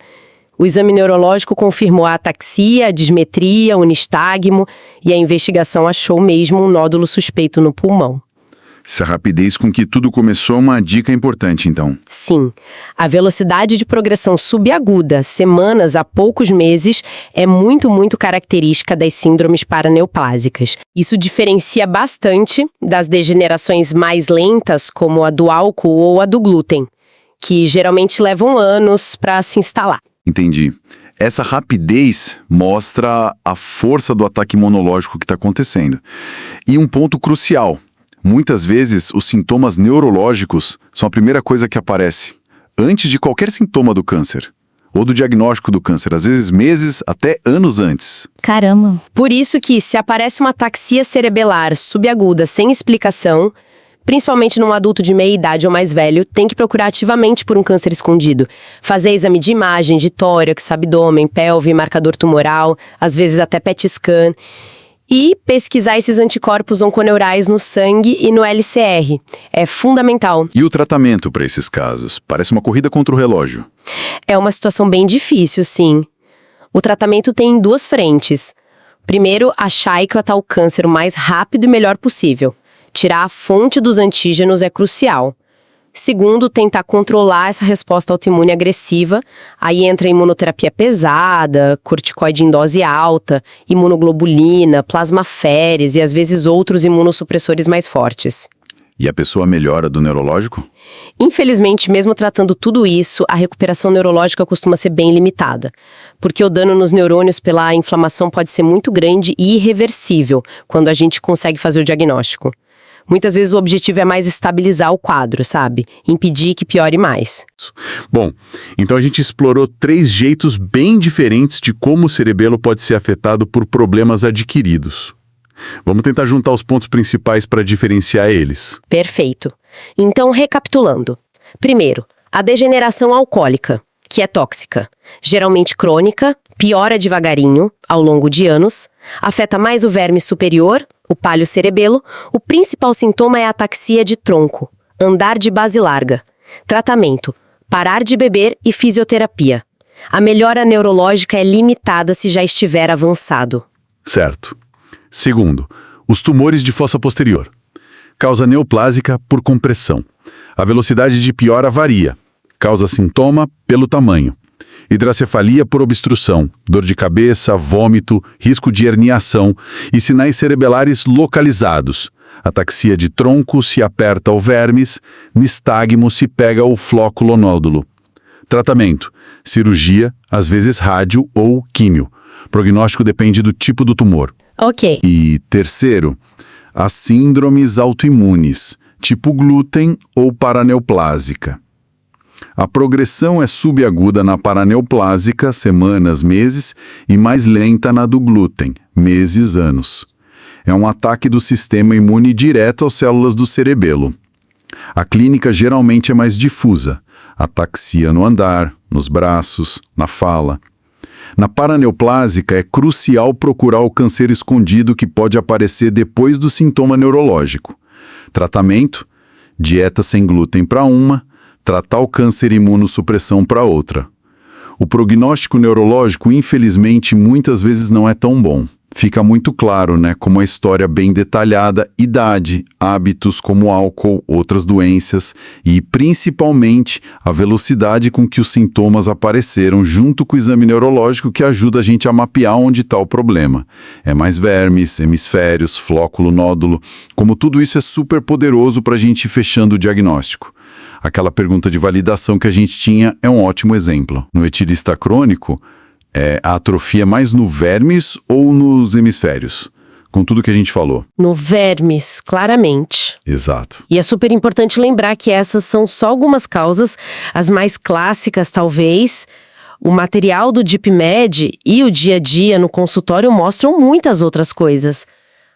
O exame neurológico confirmou a ataxia, a dismetria, o nistagmo e a investigação achou mesmo um nódulo suspeito no pulmão. Essa rapidez com que tudo começou é uma dica importante, então. Sim, a velocidade de progressão subaguda, semanas a poucos meses, é muito característica das síndromes paraneoplásicas. Isso diferencia bastante das degenerações mais lentas, como a do álcool ou a do glúten, que geralmente levam anos para se instalar. Entendi. Essa rapidez mostra a força do ataque imunológico que está acontecendo. E um ponto crucial. Muitas vezes, os sintomas neurológicos são a primeira coisa que aparece, antes de qualquer sintoma do câncer. ou do diagnóstico do câncer, às vezes meses até anos antes. Caramba. Por isso que, se aparece uma ataxia cerebelar subaguda sem explicação, principalmente num adulto de meia idade ou mais velho, tem que procurar ativamente por um câncer escondido. Fazer exame de imagem, de tórax, abdômen, pelve, marcador tumoral, às vezes até PET scan. E pesquisar esses anticorpos onconeurais no sangue e no LCR. É fundamental. E o tratamento para esses casos? Parece uma corrida contra o relógio. É uma situação bem difícil, sim. O tratamento tem duas frentes. Primeiro, achar e tratar o câncer o mais rápido e melhor possível. Tirar a fonte dos antígenos é crucial. Segundo, tentar controlar essa resposta autoimune agressiva. Aí entra imunoterapia pesada, corticoide em dose alta, imunoglobulina, plasmaférese e às vezes outros imunossupressores mais fortes. E a pessoa melhora do neurológico? Infelizmente, mesmo tratando tudo isso, a recuperação neurológica costuma ser bem limitada, porque o dano nos neurônios pela inflamação pode ser muito grande e irreversível quando a gente consegue fazer o diagnóstico. Muitas vezes o objetivo é mais estabilizar o quadro, sabe? Impedir que piore mais. Bom, então a gente explorou 3 jeitos bem diferentes de como o cerebelo pode ser afetado por problemas adquiridos. Vamos tentar juntar os pontos principais para diferenciar eles. Perfeito. Então, recapitulando. Primeiro, a degeneração alcoólica, que é tóxica. Geralmente crônica, piora devagarinho, ao longo de anos, afeta mais o verme superior, o pálio cerebelo. O principal sintoma é a ataxia de tronco, andar de base larga. Tratamento: parar de beber e fisioterapia. A melhora neurológica é limitada se já estiver avançado. Certo. Segundo, os tumores de fossa posterior. Causa neoplásica por compressão. A velocidade de piora varia. Causa sintoma pelo tamanho. Hidrocefalia por obstrução, dor de cabeça, vômito, risco de herniação e sinais cerebelares localizados. Ataxia de tronco se aperta o vermes, nistagmo se pega o flóculo-nódulo. Tratamento: cirurgia, às vezes rádio ou químio. Prognóstico depende do tipo do tumor. Ok. E terceiro, as síndromes autoimunes, tipo glúten ou paraneoplásica. A progressão é subaguda na paraneoplásica, semanas, meses, e mais lenta na do glúten, meses, anos. É um ataque do sistema imune direto às células do cerebelo. A clínica geralmente é mais difusa, ataxia no andar, nos braços, na fala. Na paraneoplásica é crucial procurar o câncer escondido que pode aparecer depois do sintoma neurológico. Tratamento: dieta sem glúten para uma, tratar o câncer imunossupressão para outra. O prognóstico neurológico, infelizmente, muitas vezes não é tão bom. Fica muito claro, né, como a história bem detalhada, idade, hábitos como álcool, outras doenças e, principalmente, a velocidade com que os sintomas apareceram junto com o exame neurológico que ajuda a gente a mapear onde está o problema. É mais vermes, hemisférios, flóculo, nódulo, como tudo isso é super poderoso para a gente ir fechando o diagnóstico. Aquela pergunta de validação que a gente tinha é um ótimo exemplo. No etilista crônico, a atrofia mais no vermes ou nos hemisférios? Com tudo que a gente falou. No vermes, claramente. Exato. E é super importante lembrar que essas são só algumas causas, as mais clássicas talvez. O material do DeepMed e o dia a dia no consultório mostram muitas outras coisas.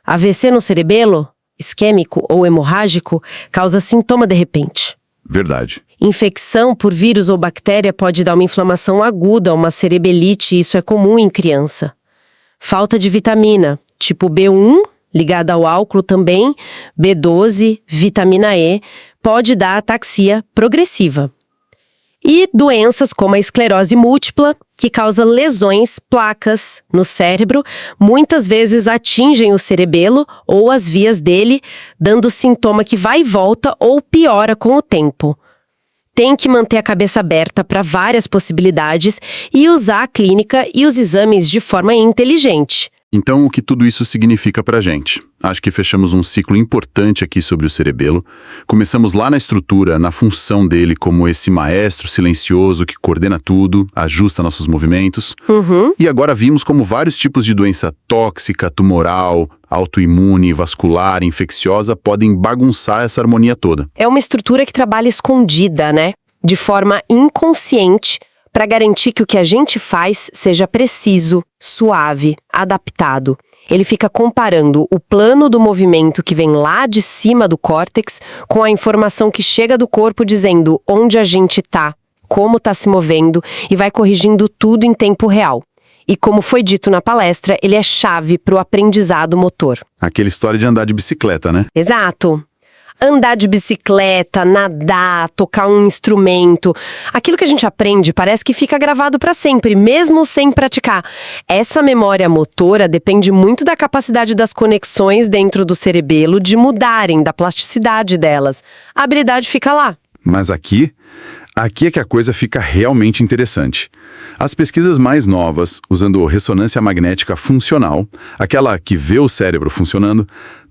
AVC no cerebelo, isquêmico ou hemorrágico, causa sintoma de repente. Verdade. Infecção por vírus ou bactéria pode dar uma inflamação aguda, uma cerebelite, e isso é comum em criança. Falta de vitamina, tipo B1, ligada ao álcool também, B12, vitamina E, pode dar ataxia progressiva. E doenças como a esclerose múltipla, que causa lesões, placas no cérebro, muitas vezes atingem o cerebelo ou as vias dele, dando sintoma que vai e volta ou piora com o tempo. Tem que manter a cabeça aberta para várias possibilidades e usar a clínica e os exames de forma inteligente. Então, o que tudo isso significa pra gente? Acho que fechamos um ciclo importante aqui sobre o cerebelo. Começamos lá na estrutura, na função dele como esse maestro silencioso que coordena tudo, ajusta nossos movimentos. E agora vimos como vários tipos de doença tóxica, tumoral, autoimune, vascular, infecciosa podem bagunçar essa harmonia toda. É uma estrutura que trabalha escondida, né? De forma inconsciente, para garantir que o que a gente faz seja preciso, suave, adaptado. Ele fica comparando o plano do movimento que vem lá de cima do córtex com a informação que chega do corpo dizendo onde a gente tá, como tá se movendo e vai corrigindo tudo em tempo real. E como foi dito na palestra, ele é chave para o aprendizado motor. Aquela história de andar de bicicleta, né? Exato. Andar de bicicleta, nadar, tocar um instrumento. Aquilo que a gente aprende parece que fica gravado para sempre, mesmo sem praticar. Essa memória motora depende muito da capacidade das conexões dentro do cerebelo de mudarem, da plasticidade delas. A habilidade fica lá. Mas aqui é que a coisa fica realmente interessante. As pesquisas mais novas, usando ressonância magnética funcional, aquela que vê o cérebro funcionando,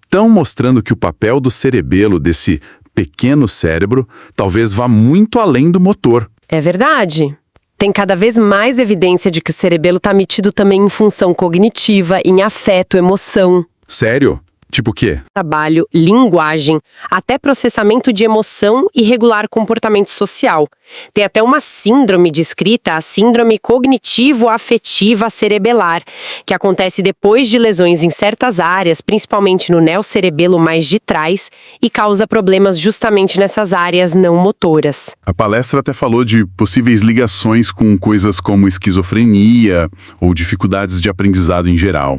estão mostrando que o papel do cerebelo, desse pequeno cérebro, talvez vá muito além do motor. É verdade. Tem cada vez mais evidência de que o cerebelo está metido também em função cognitiva, em afeto, emoção. Sério? Tipo o quê? Trabalho, linguagem, até processamento de emoção e regular comportamento social. Tem até uma síndrome descrita, a síndrome cognitivo-afetiva cerebelar, que acontece depois de lesões em certas áreas, principalmente no neocerebelo mais de trás, e causa problemas justamente nessas áreas não motoras. A palestra até falou de possíveis ligações com coisas como esquizofrenia ou dificuldades de aprendizado em geral.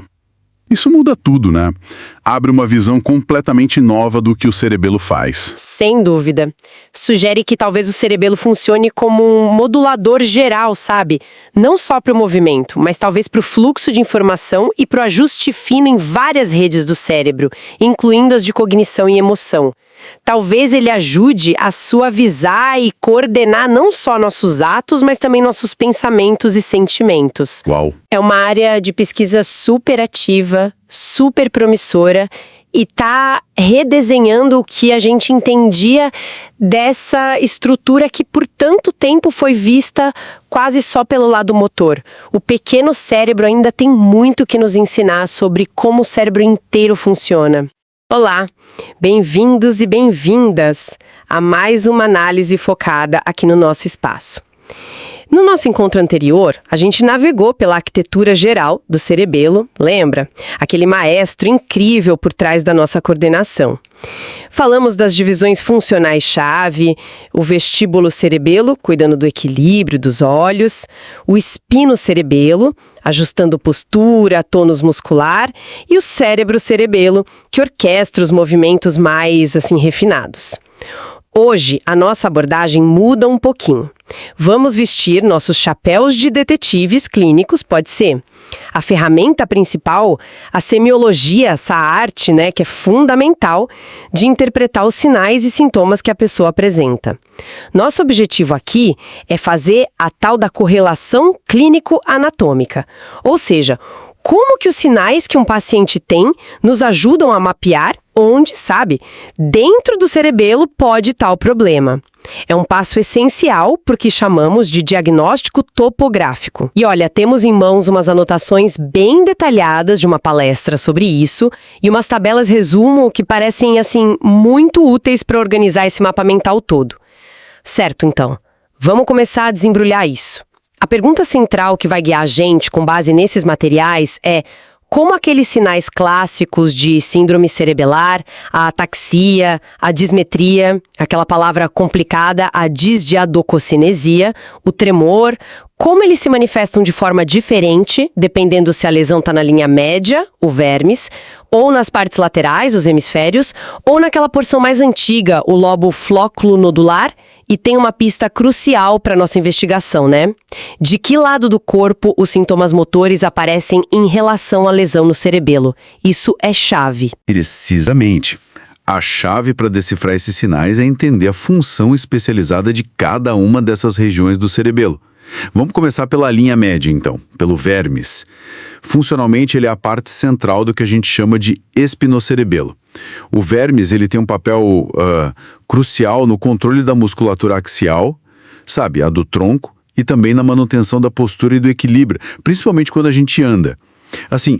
Isso muda tudo, né? Abre uma visão completamente nova do que o cerebelo faz. Sem dúvida. Sugere que talvez o cerebelo funcione como um modulador geral, sabe? Não só para o movimento, mas talvez para o fluxo de informação e para o ajuste fino em várias redes do cérebro, incluindo as de cognição e emoção. Talvez ele ajude a suavizar e coordenar não só nossos atos, mas também nossos pensamentos e sentimentos. Uau! É uma área de pesquisa super ativa, super promissora e está redesenhando o que a gente entendia dessa estrutura que por tanto tempo foi vista quase só pelo lado motor. O pequeno cérebro ainda tem muito que nos ensinar sobre como o cérebro inteiro funciona. Olá, bem-vindos e bem-vindas a mais uma análise focada aqui no nosso espaço. No nosso encontro anterior, a gente navegou pela arquitetura geral do cerebelo, lembra? Aquele maestro incrível por trás da nossa coordenação. Falamos das divisões funcionais-chave, o vestíbulo-cerebelo, cuidando do equilíbrio dos olhos, o espino-cerebelo, ajustando postura, tônus muscular, e o cérebro-cerebelo, que orquestra os movimentos mais, refinados. Hoje, a nossa abordagem muda um pouquinho. Vamos vestir nossos chapéus de detetives clínicos, pode ser? A ferramenta principal, a semiologia, essa arte, que é fundamental de interpretar os sinais e sintomas que a pessoa apresenta. Nosso objetivo aqui é fazer a tal da correlação clínico-anatômica, ou seja, como que os sinais que um paciente tem nos ajudam a mapear onde, dentro do cerebelo pode estar o problema. É um passo essencial porque chamamos de diagnóstico topográfico. E olha, temos em mãos umas anotações bem detalhadas de uma palestra sobre isso e umas tabelas resumo que parecem, muito úteis para organizar esse mapa mental todo. Certo, então. Vamos começar a desembrulhar isso. A pergunta central que vai guiar a gente com base nesses materiais é: como aqueles sinais clássicos de síndrome cerebelar, a ataxia, a dismetria, aquela palavra complicada, a disdiadococinesia, o tremor, como eles se manifestam de forma diferente, dependendo se a lesão está na linha média, o vermes, ou nas partes laterais, os hemisférios, ou naquela porção mais antiga, o lobo flóculo nodular. E tem uma pista crucial para nossa investigação, né? De que lado do corpo os sintomas motores aparecem em relação à lesão no cerebelo? Isso é chave. Precisamente. A chave para decifrar esses sinais é entender a função especializada de cada uma dessas regiões do cerebelo. Vamos começar pela linha média, então, pelo vermes. Funcionalmente, ele é a parte central do que a gente chama de espinocerebelo. O vermes ele tem um papel crucial no controle da musculatura axial, a do tronco, e também na manutenção da postura e do equilíbrio, principalmente quando a gente anda.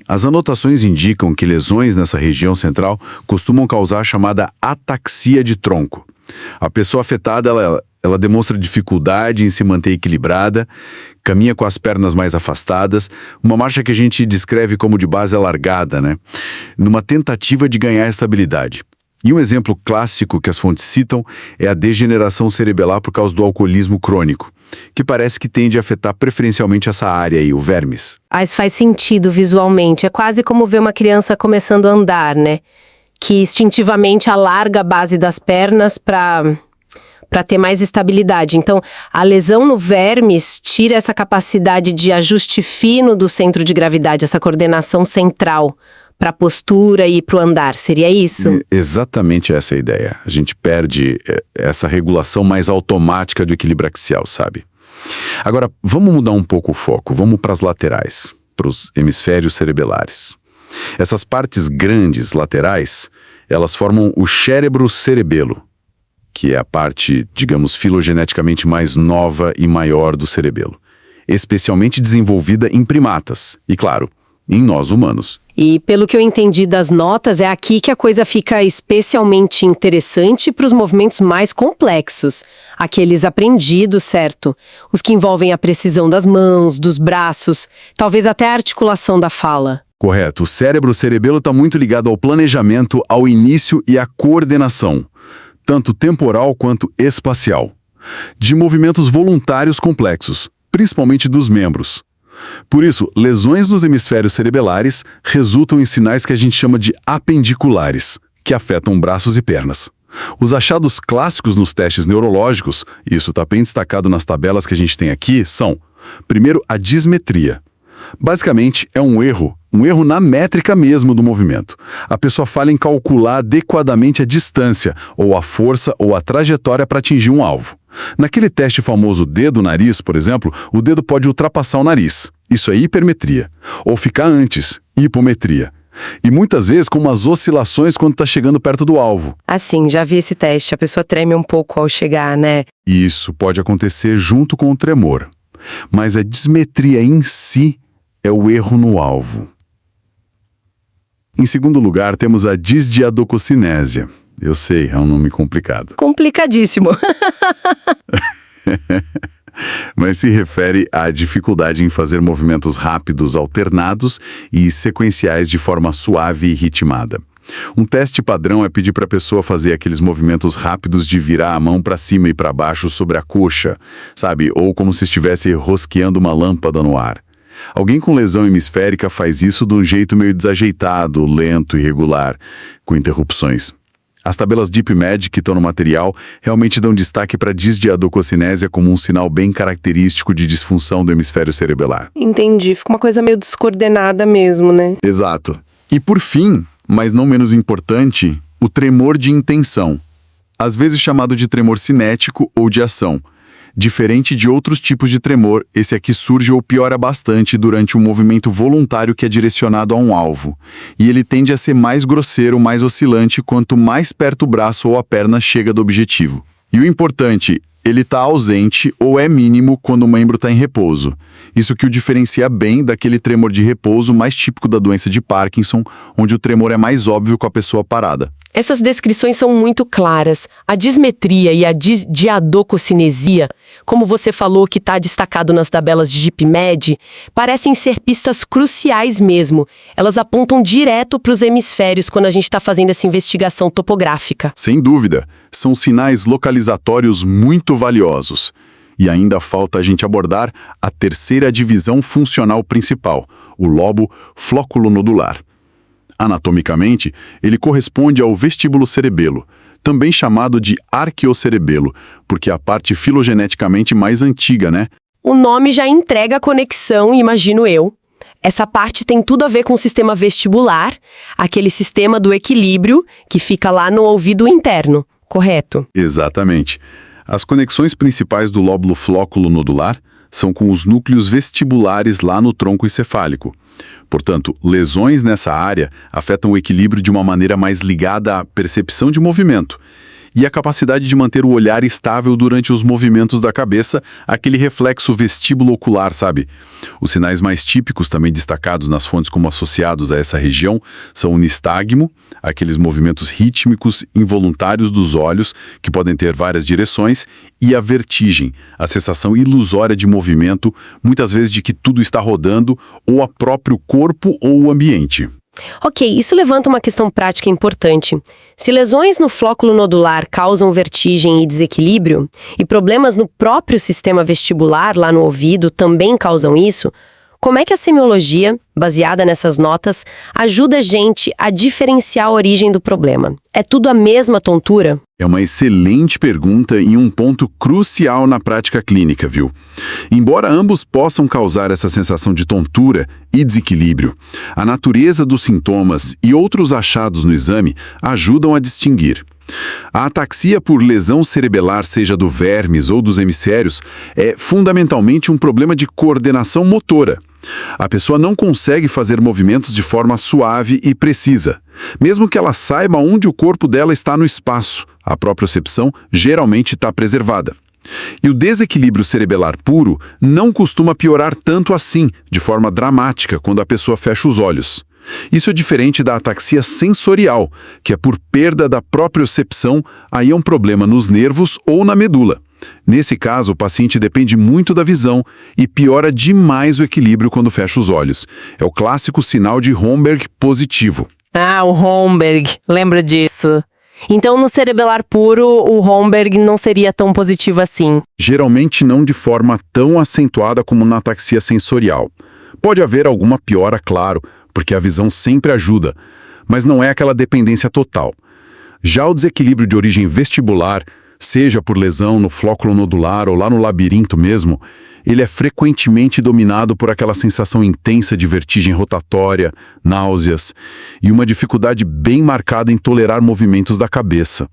As anotações indicam que lesões nessa região central costumam causar a chamada ataxia de tronco. A pessoa afetada, Ela demonstra dificuldade em se manter equilibrada, caminha com as pernas mais afastadas, uma marcha que a gente descreve como de base alargada, né? Numa tentativa de ganhar estabilidade. E um exemplo clássico que as fontes citam é a degeneração cerebelar por causa do alcoolismo crônico, que parece que tende a afetar preferencialmente essa área aí, o vermes. Mas faz sentido visualmente. É quase como ver uma criança começando a andar, né? Que instintivamente alarga a base das pernas para ter mais estabilidade. Então, a lesão no vermes tira essa capacidade de ajuste fino do centro de gravidade, essa coordenação central para a postura e para o andar. Seria isso? Exatamente essa é a ideia. A gente perde essa regulação mais automática do equilíbrio axial, sabe? Agora, vamos mudar um pouco o foco. Vamos para as laterais, para os hemisférios cerebelares. Essas partes grandes, laterais, elas formam o cérebro-cerebelo, que é a parte, digamos, filogeneticamente mais nova e maior do cerebelo, especialmente desenvolvida em primatas e, claro, em nós humanos. E pelo que eu entendi das notas, é aqui que a coisa fica especialmente interessante para os movimentos mais complexos, aqueles aprendidos, certo? Os que envolvem a precisão das mãos, dos braços, talvez até a articulação da fala. Correto. O cérebro-cerebelo está muito ligado ao planejamento, ao início e à coordenação, tanto temporal quanto espacial, de movimentos voluntários complexos, principalmente dos membros. Por isso, lesões nos hemisférios cerebelares resultam em sinais que a gente chama de apendiculares, que afetam braços e pernas. Os achados clássicos nos testes neurológicos, isso está bem destacado nas tabelas que a gente tem aqui, são, primeiro, a dismetria. Basicamente, é um erro na métrica mesmo do movimento. A pessoa falha em calcular adequadamente a distância, ou a força, ou a trajetória para atingir um alvo. Naquele teste famoso dedo-nariz, por exemplo, o dedo pode ultrapassar o nariz. Isso é hipermetria. Ou ficar antes, hipometria. E muitas vezes com umas oscilações quando está chegando perto do alvo. Assim, já vi esse teste, a pessoa treme um pouco ao chegar, né? Isso pode acontecer junto com o tremor. Mas a dismetria em si é o erro no alvo. Em segundo lugar, temos a disdiadococinésia. Eu sei, é um nome complicado. Complicadíssimo. Mas se refere à dificuldade em fazer movimentos rápidos, alternados e sequenciais de forma suave e ritmada. Um teste padrão é pedir para a pessoa fazer aqueles movimentos rápidos de virar a mão para cima e para baixo sobre a coxa, sabe? Ou como se estivesse rosqueando uma lâmpada no ar. Alguém com lesão hemisférica faz isso de um jeito meio desajeitado, lento e irregular, com interrupções. As tabelas DeepMed que estão no material realmente dão destaque para a disdiadococinésia como um sinal bem característico de disfunção do hemisfério cerebelar. Entendi, fica uma coisa meio descoordenada mesmo, né? Exato. E por fim, mas não menos importante, o tremor de intenção, às vezes chamado de tremor cinético ou de ação. Diferente de outros tipos de tremor, esse aqui surge ou piora bastante durante um movimento voluntário que é direcionado a um alvo. E ele tende a ser mais grosseiro, mais oscilante, quanto mais perto o braço ou a perna chega do objetivo. E o importante, ele está ausente ou é mínimo quando o membro está em repouso. Isso que o diferencia bem daquele tremor de repouso mais típico da doença de Parkinson, onde o tremor é mais óbvio com a pessoa parada. Essas descrições são muito claras. A dismetria e a disdiadococinesia, como você falou que está destacado nas tabelas de DeepMed, parecem ser pistas cruciais mesmo. Elas apontam direto para os hemisférios quando a gente está fazendo essa investigação topográfica. Sem dúvida, são sinais localizatórios muito valiosos. E ainda falta a gente abordar a terceira divisão funcional principal, o lobo flóculo-nodular. Anatomicamente, ele corresponde ao vestíbulo-cerebelo, também chamado de arqueocerebelo, porque é a parte filogeneticamente mais antiga, né? O nome já entrega a conexão, imagino eu. Essa parte tem tudo a ver com o sistema vestibular, aquele sistema do equilíbrio que fica lá no ouvido interno, correto? Exatamente. As conexões principais do lóbulo flóculo-nodular são com os núcleos vestibulares lá no tronco encefálico. Portanto, lesões nessa área afetam o equilíbrio de uma maneira mais ligada à percepção de movimento. e a capacidade de manter o olhar estável durante os movimentos da cabeça, aquele reflexo vestíbulo-ocular, sabe? Os sinais mais típicos, também destacados nas fontes como associados a essa região, são o nistagmo, aqueles movimentos rítmicos involuntários dos olhos, que podem ter várias direções, e a vertigem, a sensação ilusória de movimento, muitas vezes de que tudo está rodando, ou a próprio corpo ou o ambiente. Ok, isso levanta uma questão prática importante. Se lesões no flóculo nodular causam vertigem e desequilíbrio, e problemas no próprio sistema vestibular, lá no ouvido, também causam isso, como é que a semiologia, baseada nessas notas, ajuda a gente a diferenciar a origem do problema? É tudo a mesma tontura? É uma excelente pergunta e um ponto crucial na prática clínica, viu? Embora ambos possam causar essa sensação de tontura e desequilíbrio, a natureza dos sintomas e outros achados no exame ajudam a distinguir. A ataxia por lesão cerebelar, seja do vermes ou dos hemisférios, é fundamentalmente um problema de coordenação motora. A pessoa não consegue fazer movimentos de forma suave e precisa, mesmo que ela saiba onde o corpo dela está no espaço. A propriocepção geralmente está preservada. E o desequilíbrio cerebelar puro não costuma piorar tanto assim, de forma dramática, quando a pessoa fecha os olhos. Isso é diferente da ataxia sensorial, que é por perda da propriocepção, aí é um problema nos nervos ou na medula. Nesse caso, o paciente depende muito da visão e piora demais o equilíbrio quando fecha os olhos. É o clássico sinal de Romberg positivo. Ah, o Romberg, lembro disso. Então, no cerebelar puro, o Romberg não seria tão positivo assim. Geralmente não de forma tão acentuada como na ataxia sensorial. Pode haver alguma piora, claro, porque a visão sempre ajuda, mas não é aquela dependência total. Já o desequilíbrio de origem vestibular, seja por lesão no flóculo nodular ou lá no labirinto mesmo, ele é frequentemente dominado por aquela sensação intensa de vertigem rotatória, náuseas e uma dificuldade bem marcada em tolerar movimentos da cabeça.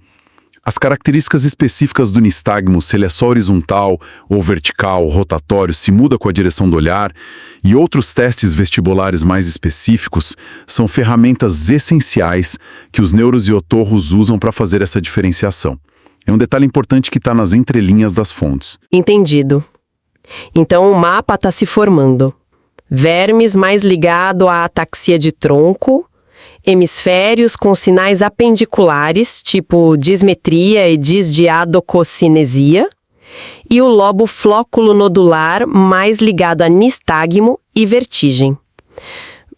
As características específicas do nistagmo, se ele é só horizontal ou vertical, rotatório, se muda com a direção do olhar, e outros testes vestibulares mais específicos são ferramentas essenciais que os neuros e otorros usam para fazer essa diferenciação. É um detalhe importante que está nas entrelinhas das fontes. Entendido. Então o mapa está se formando. Vermes mais ligado à ataxia de tronco, hemisférios com sinais apendiculares, tipo dismetria e disdiadococinesia, e o lobo flóculo nodular mais ligado a nistagmo e vertigem.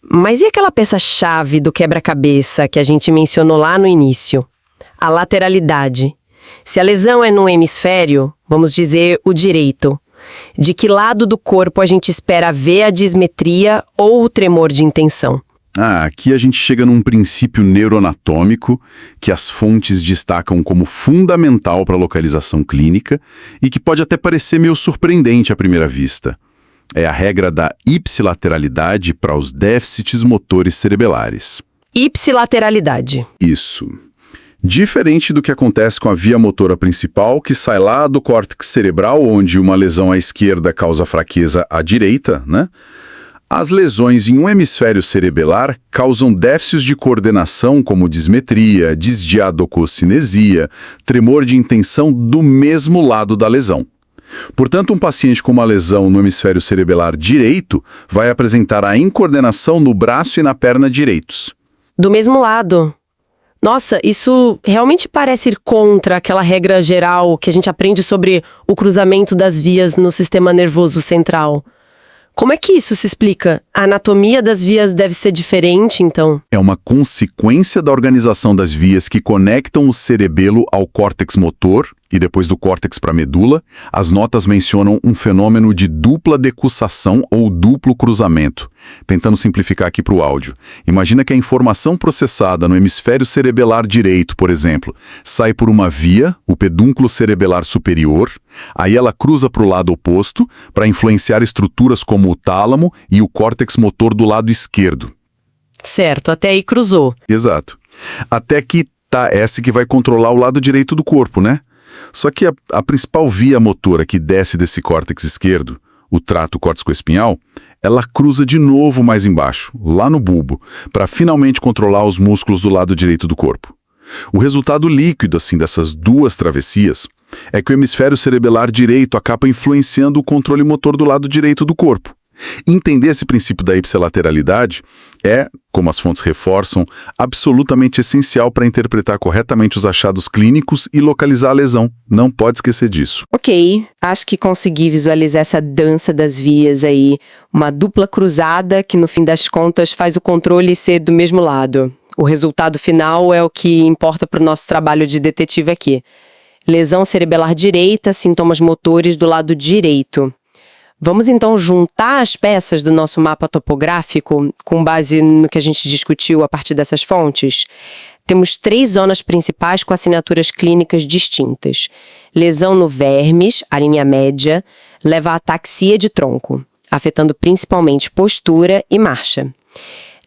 Mas e aquela peça-chave do quebra-cabeça que a gente mencionou lá no início? A lateralidade. Se a lesão é no hemisfério, vamos dizer o direito, de que lado do corpo a gente espera ver a dismetria ou o tremor de intenção? Aqui a gente chega num princípio neuroanatômico que as fontes destacam como fundamental para a localização clínica e que pode até parecer meio surpreendente à primeira vista. É a regra da ipsilateralidade para os déficits motores cerebelares. Ipsilateralidade. Isso. Diferente do que acontece com a via motora principal, que sai lá do córtex cerebral, onde uma lesão à esquerda causa fraqueza à direita, né? As lesões em um hemisfério cerebelar causam déficits de coordenação como dismetria, disdiadococinesia, tremor de intenção do mesmo lado da lesão. Portanto, um paciente com uma lesão no hemisfério cerebelar direito vai apresentar a incoordenação no braço e na perna direitos. Do mesmo lado. Nossa, isso realmente parece ir contra aquela regra geral que a gente aprende sobre o cruzamento das vias no sistema nervoso central. Como é que isso se explica? A anatomia das vias deve ser diferente, então? É uma consequência da organização das vias que conectam o cerebelo ao córtex motor e depois do córtex para a medula. As notas mencionam um fenômeno de dupla decussação ou duplo cruzamento. Tentando simplificar aqui para o áudio. Imagina que a informação processada no hemisfério cerebelar direito, por exemplo, sai por uma via, o pedúnculo cerebelar superior, aí ela cruza para o lado oposto para influenciar estruturas como o tálamo e o córtex motor do lado esquerdo. Certo, até aí cruzou. Exato. Até que tá essa que vai controlar o lado direito do corpo, né? Só que a principal via motora que desce desse córtex esquerdo, o trato córtico-espinhal, ela cruza de novo mais embaixo, lá no bulbo, para finalmente controlar os músculos do lado direito do corpo. O resultado líquido, assim, dessas duas travessias é que o hemisfério cerebelar direito acaba influenciando o controle motor do lado direito do corpo. Entender esse princípio da ipsilateralidade é, como as fontes reforçam, absolutamente essencial para interpretar corretamente os achados clínicos e localizar a lesão. Não pode esquecer disso. Ok, acho que consegui visualizar essa dança das vias aí, uma dupla cruzada que no fim das contas faz o controle ser do mesmo lado. O resultado final é o que importa para o nosso trabalho de detetive aqui. Lesão cerebelar direita, sintomas motores do lado direito. Vamos então juntar as peças do nosso mapa topográfico com base no que a gente discutiu a partir dessas fontes? Temos 3 zonas principais com assinaturas clínicas distintas. Lesão no vermes, a linha média, leva a ataxia de tronco, afetando principalmente postura e marcha.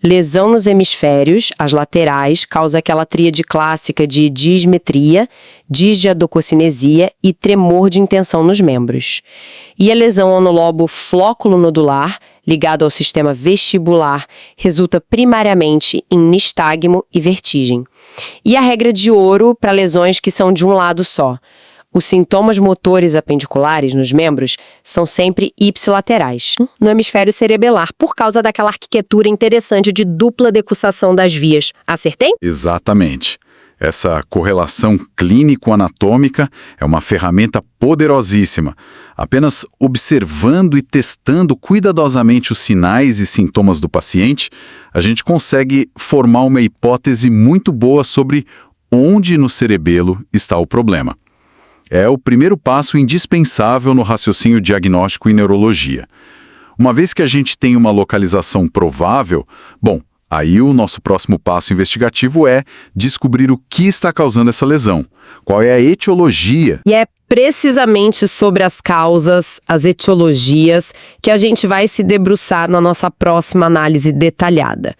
Lesão nos hemisférios, as laterais, causa aquela tríade clássica de dismetria, disdiadococinesia e tremor de intenção nos membros. E a lesão no lobo flóculo-nodular, ligado ao sistema vestibular, resulta primariamente em nistagmo e vertigem. E a regra de ouro para lesões que são de um lado só. Os sintomas motores apendiculares nos membros são sempre ipsilaterais, no hemisfério cerebelar, por causa daquela arquitetura interessante de dupla decussação das vias. Acertei? Exatamente. Essa correlação clínico-anatômica é uma ferramenta poderosíssima. Apenas observando e testando cuidadosamente os sinais e sintomas do paciente, a gente consegue formar uma hipótese muito boa sobre onde no cerebelo está o problema. É o primeiro passo indispensável no raciocínio diagnóstico em neurologia. Uma vez que a gente tem uma localização provável, bom, aí o nosso próximo passo investigativo é descobrir o que está causando essa lesão. Qual é a etiologia? E é precisamente sobre as causas, as etiologias, que a gente vai se debruçar na nossa próxima análise detalhada.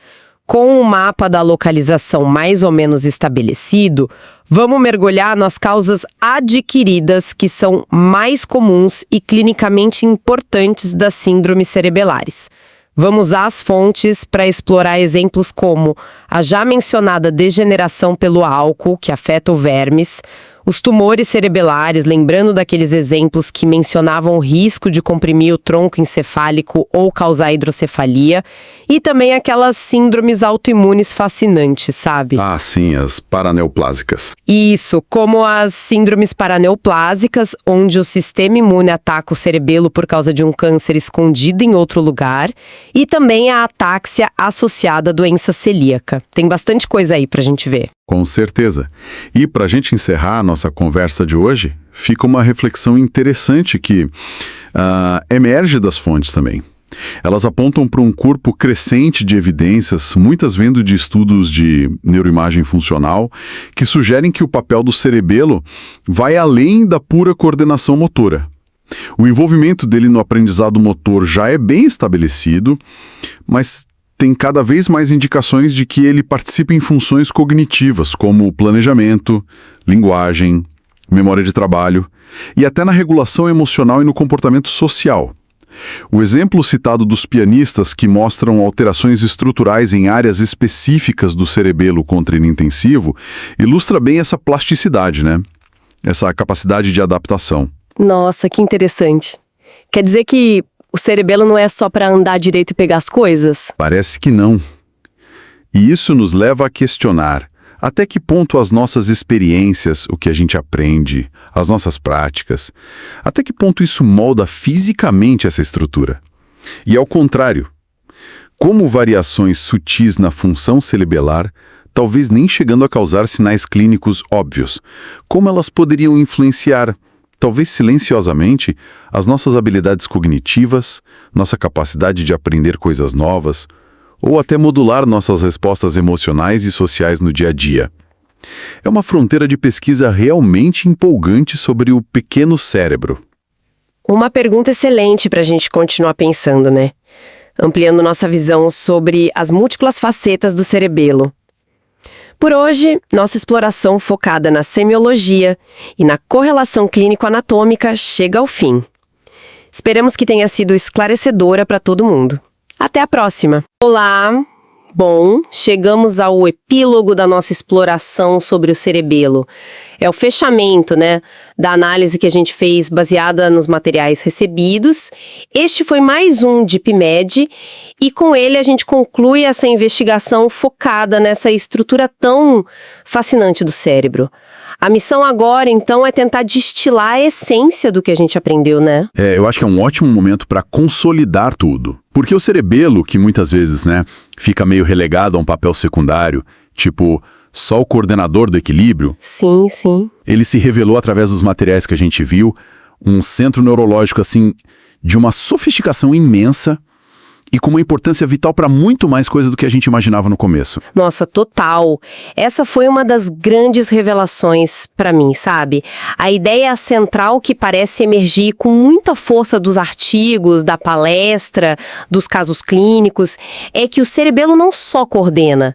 Com o mapa da localização mais ou menos estabelecido, vamos mergulhar nas causas adquiridas que são mais comuns e clinicamente importantes das síndromes cerebelares. Vamos usar as fontes para explorar exemplos como a já mencionada degeneração pelo álcool, que afeta o vermes, os tumores cerebelares, lembrando daqueles exemplos que mencionavam o risco de comprimir o tronco encefálico ou causar hidrocefalia, e também aquelas síndromes autoimunes fascinantes, sabe? Ah, sim, as paraneoplásicas. Isso, como as síndromes paraneoplásicas, onde o sistema imune ataca o cerebelo por causa de um câncer escondido em outro lugar, e também a atáxia associada à doença celíaca. Tem bastante coisa aí pra gente ver. Com certeza. E para a gente encerrar a nossa conversa de hoje, fica uma reflexão interessante que emerge das fontes também. Elas apontam para um corpo crescente de evidências, muitas vindo de estudos de neuroimagem funcional, que sugerem que o papel do cerebelo vai além da pura coordenação motora. O envolvimento dele no aprendizado motor já é bem estabelecido, mas tem cada vez mais indicações de que ele participa em funções cognitivas, como planejamento, linguagem, memória de trabalho e até na regulação emocional e no comportamento social. O exemplo citado dos pianistas que mostram alterações estruturais em áreas específicas do cerebelo com treino intensivo ilustra bem essa plasticidade, né? Essa capacidade de adaptação. Nossa, que interessante. Quer dizer que o cerebelo não é só para andar direito e pegar as coisas? Parece que não. E isso nos leva a questionar até que ponto as nossas experiências, o que a gente aprende, as nossas práticas, até que ponto isso molda fisicamente essa estrutura. E ao contrário, como variações sutis na função cerebelar, talvez nem chegando a causar sinais clínicos óbvios, como elas poderiam influenciar, talvez silenciosamente, as nossas habilidades cognitivas, nossa capacidade de aprender coisas novas, ou até modular nossas respostas emocionais e sociais no dia a dia. É uma fronteira de pesquisa realmente empolgante sobre o pequeno cérebro. Uma pergunta excelente para a gente continuar pensando, né? Ampliando nossa visão sobre as múltiplas facetas do cerebelo. Por hoje, nossa exploração focada na semiologia e na correlação clínico-anatômica chega ao fim. Esperamos que tenha sido esclarecedora para todo mundo. Até a próxima! Olá! Bom, chegamos ao epílogo da nossa exploração sobre o cerebelo. É o fechamento, né, da análise que a gente fez baseada nos materiais recebidos. Este foi mais um DeepMed e com ele a gente conclui essa investigação focada nessa estrutura tão fascinante do cérebro. A missão agora, então, é tentar destilar a essência do que a gente aprendeu, né? Eu acho que é um ótimo momento para consolidar tudo. Porque o cerebelo, que muitas vezes, né, fica meio relegado a um papel secundário, tipo, só o coordenador do equilíbrio. Sim, sim. Ele se revelou através dos materiais que a gente viu, um centro neurológico, assim, de uma sofisticação imensa e com uma importância vital para muito mais coisa do que a gente imaginava no começo. Nossa, total. Essa foi uma das grandes revelações para mim, sabe? A ideia central que parece emergir com muita força dos artigos, da palestra, dos casos clínicos, é que o cerebelo não só coordena,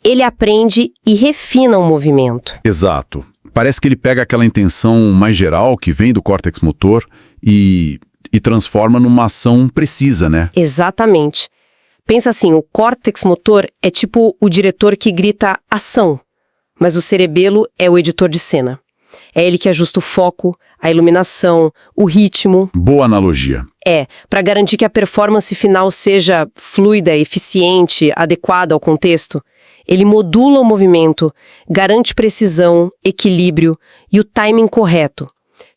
ele aprende e refina o movimento. Exato. Parece que ele pega aquela intenção mais geral que vem do córtex motor e transforma numa ação precisa, né? Exatamente. Pensa assim, o córtex motor é tipo o diretor que grita ação, mas o cerebelo é o editor de cena. É ele que ajusta o foco, a iluminação, o ritmo. Boa analogia. Para garantir que a performance final seja fluida, eficiente, adequada ao contexto. Ele modula o movimento, garante precisão, equilíbrio e o timing correto.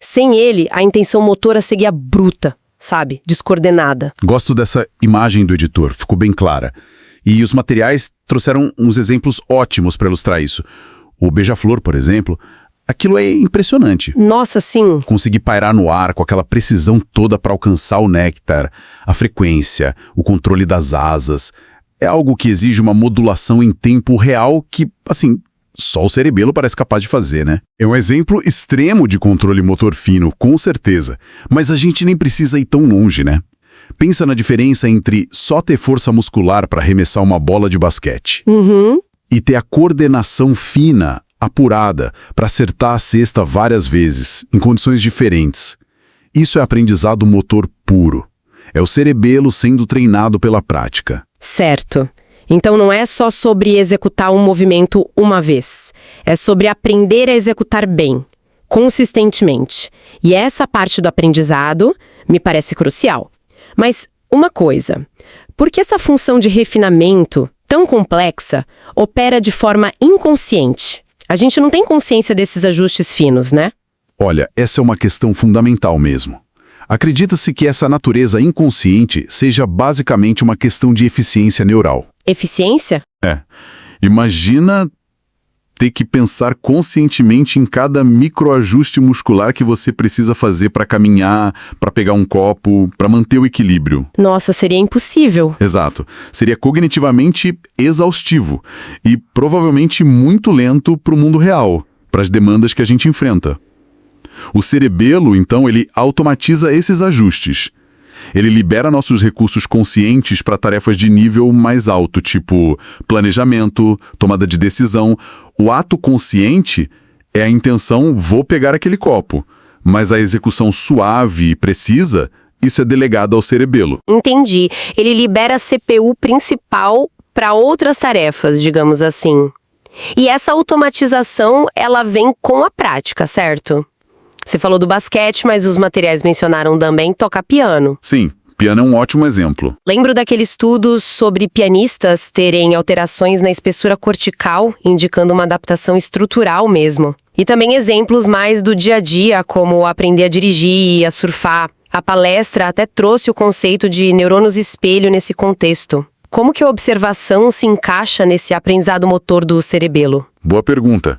Sem ele, a intenção motora seguia bruta, sabe? Descoordenada. Gosto dessa imagem do editor, ficou bem clara. E os materiais trouxeram uns exemplos ótimos para ilustrar isso. O beija-flor, por exemplo, aquilo é impressionante. Nossa, sim. Conseguir pairar no ar com aquela precisão toda para alcançar o néctar, a frequência, o controle das asas. É algo que exige uma modulação em tempo real que, assim, só o cerebelo parece capaz de fazer, né? É um exemplo extremo de controle motor fino, com certeza. Mas a gente nem precisa ir tão longe, né? Pensa na diferença entre só ter força muscular para arremessar uma bola de basquete e ter a coordenação fina, apurada, para acertar a cesta várias vezes, em condições diferentes. Isso é aprendizado motor puro. É o cerebelo sendo treinado pela prática. Certo. Então não é só sobre executar um movimento uma vez. É sobre aprender a executar bem, consistentemente. E essa parte do aprendizado me parece crucial. Mas uma coisa, por que essa função de refinamento tão complexa opera de forma inconsciente? A gente não tem consciência desses ajustes finos, né? Olha, essa é uma questão fundamental mesmo. Acredita-se que essa natureza inconsciente seja basicamente uma questão de eficiência neural. Eficiência? Imagina ter que pensar conscientemente em cada microajuste muscular que você precisa fazer para caminhar, para pegar um copo, para manter o equilíbrio. Nossa, seria impossível. Exato. Seria cognitivamente exaustivo e provavelmente muito lento para o mundo real, para as demandas que a gente enfrenta. O cerebelo, então, ele automatiza esses ajustes. Ele libera nossos recursos conscientes para tarefas de nível mais alto, tipo planejamento, tomada de decisão. O ato consciente é a intenção, vou pegar aquele copo. Mas a execução suave e precisa, isso é delegado ao cerebelo. Entendi. Ele libera a CPU principal para outras tarefas, digamos assim. E essa automatização, ela vem com a prática, certo? Você falou do basquete, mas os materiais mencionaram também tocar piano. Sim, piano é um ótimo exemplo. Lembro daquele estudo sobre pianistas terem alterações na espessura cortical, indicando uma adaptação estrutural mesmo. E também exemplos mais do dia a dia, como aprender a dirigir, a surfar. A palestra até trouxe o conceito de neurônios espelho nesse contexto. Como que a observação se encaixa nesse aprendizado motor do cerebelo? Boa pergunta.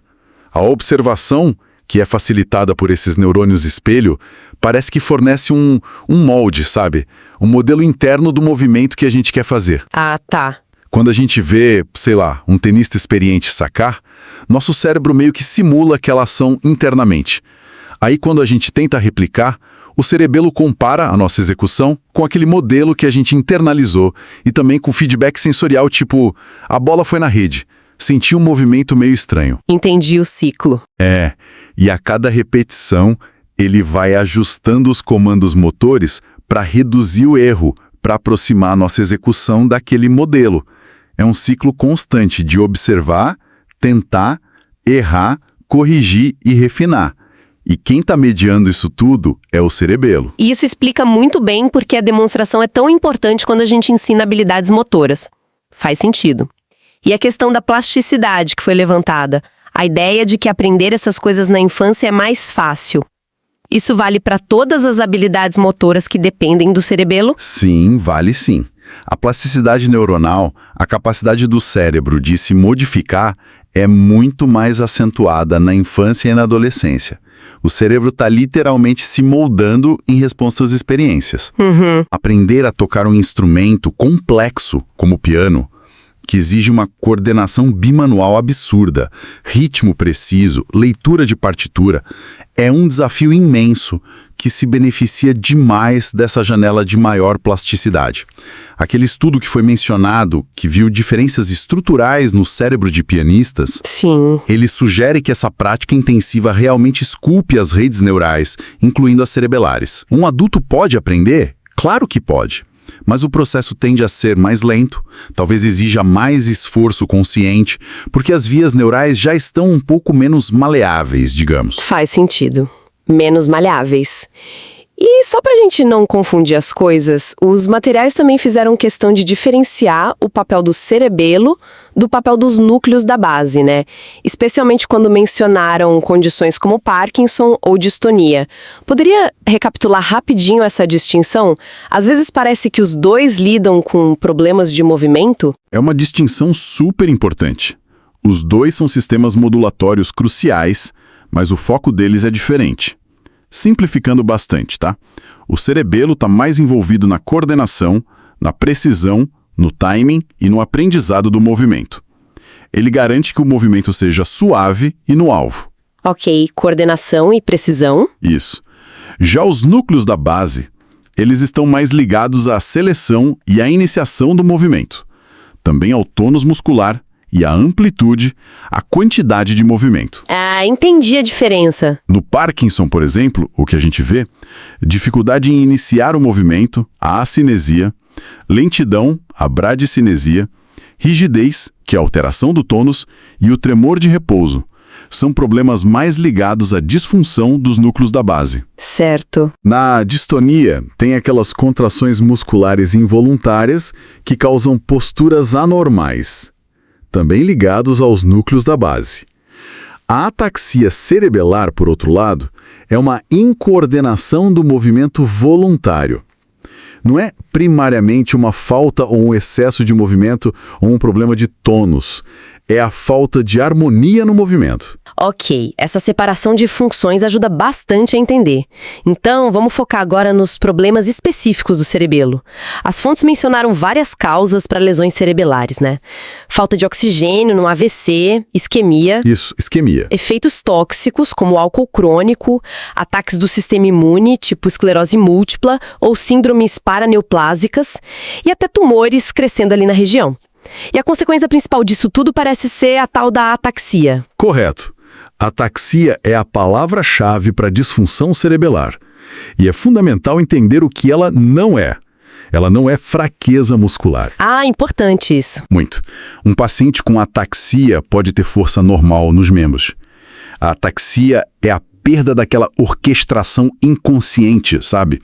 A observação, que é facilitada por esses neurônios espelho, parece que fornece um molde, sabe? Um modelo interno do movimento que a gente quer fazer. Ah, tá. Quando a gente vê, sei lá, um tenista experiente sacar, nosso cérebro meio que simula aquela ação internamente. Aí quando a gente tenta replicar, o cerebelo compara a nossa execução com aquele modelo que a gente internalizou e também com feedback sensorial, tipo, a bola foi na rede. Senti um movimento meio estranho. Entendi o ciclo. E a cada repetição, ele vai ajustando os comandos motores para reduzir o erro, para aproximar a nossa execução daquele modelo. É um ciclo constante de observar, tentar, errar, corrigir e refinar. E quem está mediando isso tudo é o cerebelo. E isso explica muito bem porque a demonstração é tão importante quando a gente ensina habilidades motoras. Faz sentido. E a questão da plasticidade que foi levantada, a ideia de que aprender essas coisas na infância é mais fácil. Isso vale para todas as habilidades motoras que dependem do cerebelo? Sim, vale sim. A plasticidade neuronal, a capacidade do cérebro de se modificar, é muito mais acentuada na infância e na adolescência. O cérebro está literalmente se moldando em resposta às experiências. Aprender a tocar um instrumento complexo, como o piano, que exige uma coordenação bimanual absurda, ritmo preciso, leitura de partitura, é um desafio imenso que se beneficia demais dessa janela de maior plasticidade. Aquele estudo que foi mencionado, que viu diferenças estruturais no cérebro de pianistas, Sim. ele sugere que essa prática intensiva realmente esculpe as redes neurais, incluindo as cerebelares. Um adulto pode aprender? Claro que pode. Mas o processo tende a ser mais lento, talvez exija mais esforço consciente, porque as vias neurais já estão um pouco menos maleáveis, digamos. Faz sentido. Menos malháveis. E só pra gente não confundir as coisas, os materiais também fizeram questão de diferenciar o papel do cerebelo do papel dos núcleos da base, né? Especialmente quando mencionaram condições como Parkinson ou distonia. Poderia recapitular rapidinho essa distinção? Às vezes parece que os dois lidam com problemas de movimento. É uma distinção super importante. Os dois são sistemas modulatórios cruciais, mas o foco deles é diferente. Simplificando bastante, tá? O cerebelo está mais envolvido na coordenação, na precisão, no timing e no aprendizado do movimento. Ele garante que o movimento seja suave e no alvo. Ok, coordenação e precisão. Isso. Já os núcleos da base, eles estão mais ligados à seleção e à iniciação do movimento. Também ao tônus muscular e à amplitude, à quantidade de movimento. Ah, entendi a diferença. No Parkinson, por exemplo, o que a gente vê, dificuldade em iniciar o movimento, a acinesia, lentidão, a bradicinesia, rigidez, que é a alteração do tônus, e o tremor de repouso. São problemas mais ligados à disfunção dos núcleos da base. Certo. Na distonia, tem aquelas contrações musculares involuntárias que causam posturas anormais, também ligados aos núcleos da base. A ataxia cerebelar, por outro lado, é uma incoordenação do movimento voluntário. Não é primariamente uma falta ou um excesso de movimento ou um problema de tônus. É a falta de harmonia no movimento. Ok, essa separação de funções ajuda bastante a entender. Então, vamos focar agora nos problemas específicos do cerebelo. As fontes mencionaram várias causas para lesões cerebelares, né? Falta de oxigênio no AVC, isquemia. Isso, isquemia. Efeitos tóxicos, como álcool crônico, ataques do sistema imune, tipo esclerose múltipla, ou síndromes paraneoplásicas, e até tumores crescendo ali na região. E a consequência principal disso tudo parece ser a tal da ataxia. Correto. Ataxia é a palavra-chave para disfunção cerebelar. E é fundamental entender o que ela não é. Ela não é fraqueza muscular. Ah, importante isso. Muito. Um paciente com ataxia pode ter força normal nos membros. A ataxia é a perda daquela orquestração inconsciente, sabe?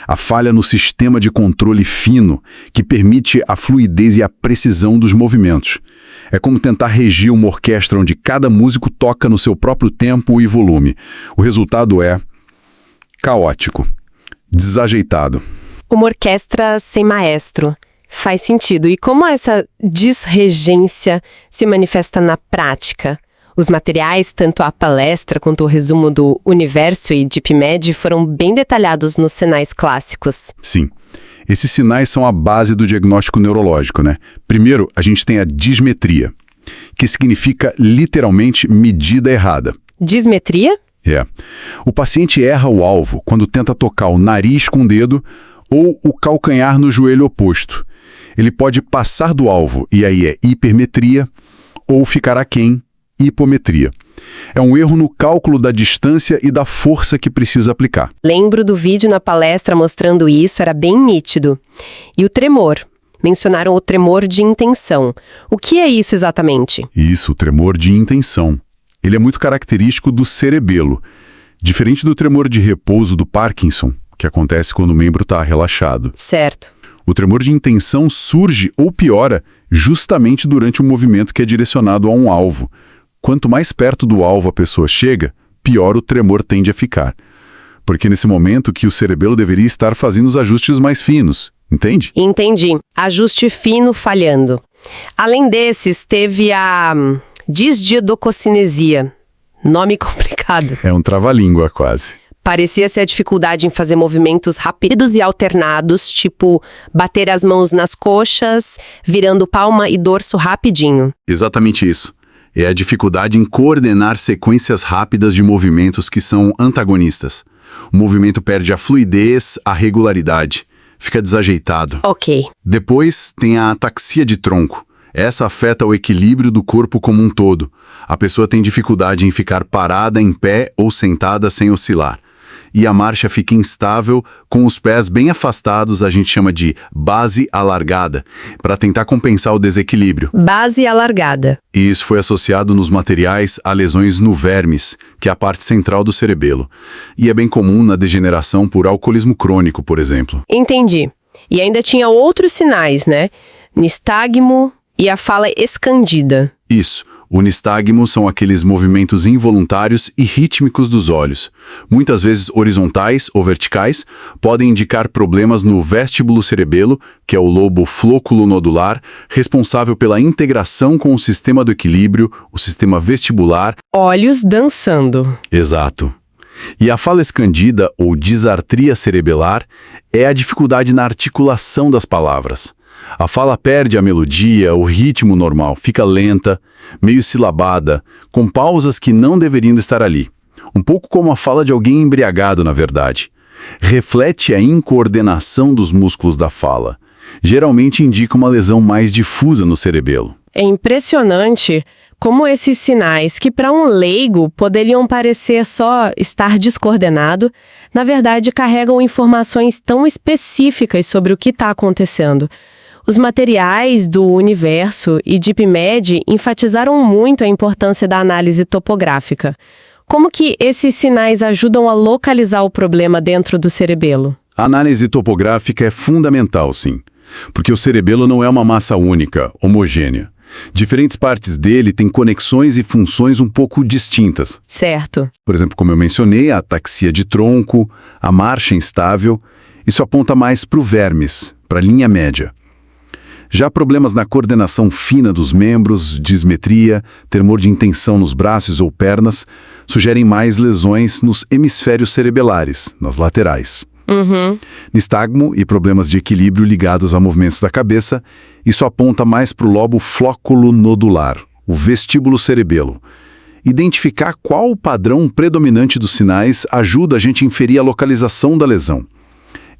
A falha no sistema de controle fino que permite a fluidez e a precisão dos movimentos. É como tentar regir uma orquestra onde cada músico toca no seu próprio tempo e volume. O resultado é caótico, desajeitado. Uma orquestra sem maestro. Faz sentido. E como essa desregência se manifesta na prática? Os materiais, tanto a palestra quanto o resumo do Universo e DeepMed, foram bem detalhados nos sinais clássicos. Sim. Esses sinais são a base do diagnóstico neurológico, né? Primeiro, a gente tem a dismetria, que significa literalmente medida errada. Dismetria? É. O paciente erra o alvo quando tenta tocar o nariz com o dedo ou o calcanhar no joelho oposto. Ele pode passar do alvo, e aí é hipermetria, ou ficar aquém, hipometria. É um erro no cálculo da distância e da força que precisa aplicar. Lembro do vídeo na palestra mostrando isso, era bem nítido. E o tremor. mencionaram o tremor de intenção. O que é isso exatamente? Isso, o tremor de intenção. Ele é muito característico do cerebelo, diferente do tremor de repouso do Parkinson, que acontece quando o membro está relaxado. Certo. O tremor de intenção surge ou piora justamente durante o movimento que é direcionado a um alvo. Quanto mais perto do alvo a pessoa chega, pior o tremor tende a ficar. Porque nesse momento que o cerebelo deveria estar fazendo os ajustes mais finos, entende? Entendi. Ajuste fino falhando. Além desses, teve a disdiedococinesia. Nome complicado. É um trava-língua quase. Parecia ser a dificuldade em fazer movimentos rápidos e alternados, tipo bater as mãos nas coxas, virando palma e dorso rapidinho. Exatamente isso. É a dificuldade em coordenar sequências rápidas de movimentos que são antagonistas. O movimento perde a fluidez, a regularidade. Fica desajeitado. Ok. Depois tem a ataxia de tronco. Essa afeta o equilíbrio do corpo como um todo. A pessoa tem dificuldade em ficar parada em pé ou sentada sem oscilar. E a marcha fica instável, com os pés bem afastados, a gente chama de base alargada, para tentar compensar o desequilíbrio. Base alargada. E isso foi associado nos materiais a lesões no vermes, que é a parte central do cerebelo. E é bem comum na degeneração por alcoolismo crônico, por exemplo. Entendi. E ainda tinha outros sinais, né? Nistagmo e a fala escandida. Isso. O nistagmo são aqueles movimentos involuntários e rítmicos dos olhos. Muitas vezes horizontais ou verticais, podem indicar problemas no vestíbulo cerebelo, que é o lobo flóculo-nodular, responsável pela integração com o sistema do equilíbrio, o sistema vestibular. Olhos dançando. Exato. E a fala escandida, ou disartria cerebelar, é a dificuldade na articulação das palavras. A fala perde a melodia, o ritmo normal, fica lenta, meio silabada, com pausas que não deveriam estar ali. Um pouco como a fala de alguém embriagado, na verdade. Reflete a incoordenação dos músculos da fala. Geralmente indica uma lesão mais difusa no cerebelo. É impressionante como esses sinais, que para um leigo poderiam parecer só estar descoordenado, na verdade carregam informações tão específicas sobre o que está acontecendo. Os materiais do Universo e DeepMed enfatizaram muito a importância da análise topográfica. Como que esses sinais ajudam a localizar o problema dentro do cerebelo? A análise topográfica é fundamental, sim, porque o cerebelo não é uma massa única, homogênea. Diferentes partes dele têm conexões e funções um pouco distintas. Certo. Por exemplo, como eu mencionei, a ataxia de tronco, a marcha instável, isso aponta mais para o vermes, para a linha média. Já problemas na coordenação fina dos membros, dismetria, tremor de intenção nos braços ou pernas, sugerem mais lesões nos hemisférios cerebelares, nas laterais. Nistagmo e problemas de equilíbrio ligados a movimentos da cabeça, isso aponta mais para o lobo flóculo-nodular, o vestíbulo cerebelo. Identificar qual o padrão predominante dos sinais ajuda a gente a inferir a localização da lesão.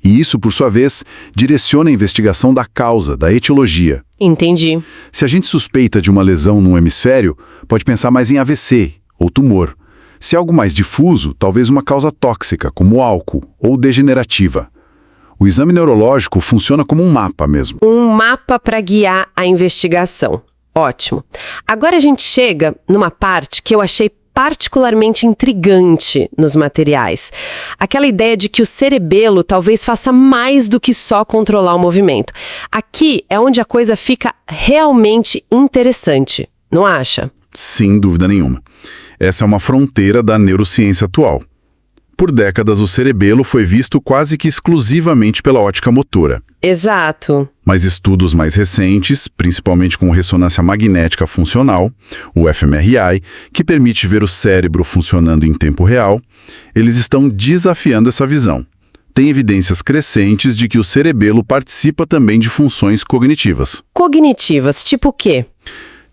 E isso, por sua vez, direciona a investigação da causa, da etiologia. Entendi. Se a gente suspeita de uma lesão num hemisfério, pode pensar mais em AVC ou tumor. Se é algo mais difuso, talvez uma causa tóxica, como álcool, ou degenerativa. O exame neurológico funciona como um mapa mesmo. Um mapa para guiar a investigação. Ótimo. Agora a gente chega numa parte que eu achei particularmente intrigante nos materiais. Aquela ideia de que o cerebelo talvez faça mais do que só controlar o movimento. Aqui é onde a coisa fica realmente interessante, não acha? Sem dúvida nenhuma. Essa é uma fronteira da neurociência atual. Por décadas, o cerebelo foi visto quase que exclusivamente pela ótica motora. Exato. Mas estudos mais recentes, principalmente com ressonância magnética funcional, o fMRI, que permite ver o cérebro funcionando em tempo real, eles estão desafiando essa visão. Tem evidências crescentes de que o cerebelo participa também de funções cognitivas. Cognitivas, tipo o quê?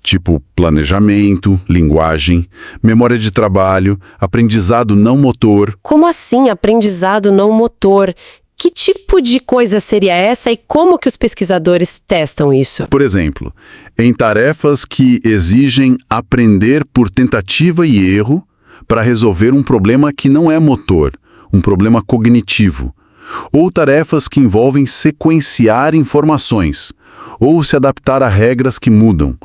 Tipo planejamento, linguagem, memória de trabalho, aprendizado não motor. Como assim aprendizado não motor? Que tipo de coisa seria essa e como que os pesquisadores testam isso? Por exemplo, em tarefas que exigem aprender por tentativa e erro para resolver um problema que não é motor, um problema cognitivo. Ou tarefas que envolvem sequenciar informações, ou se adaptar a regras que mudam.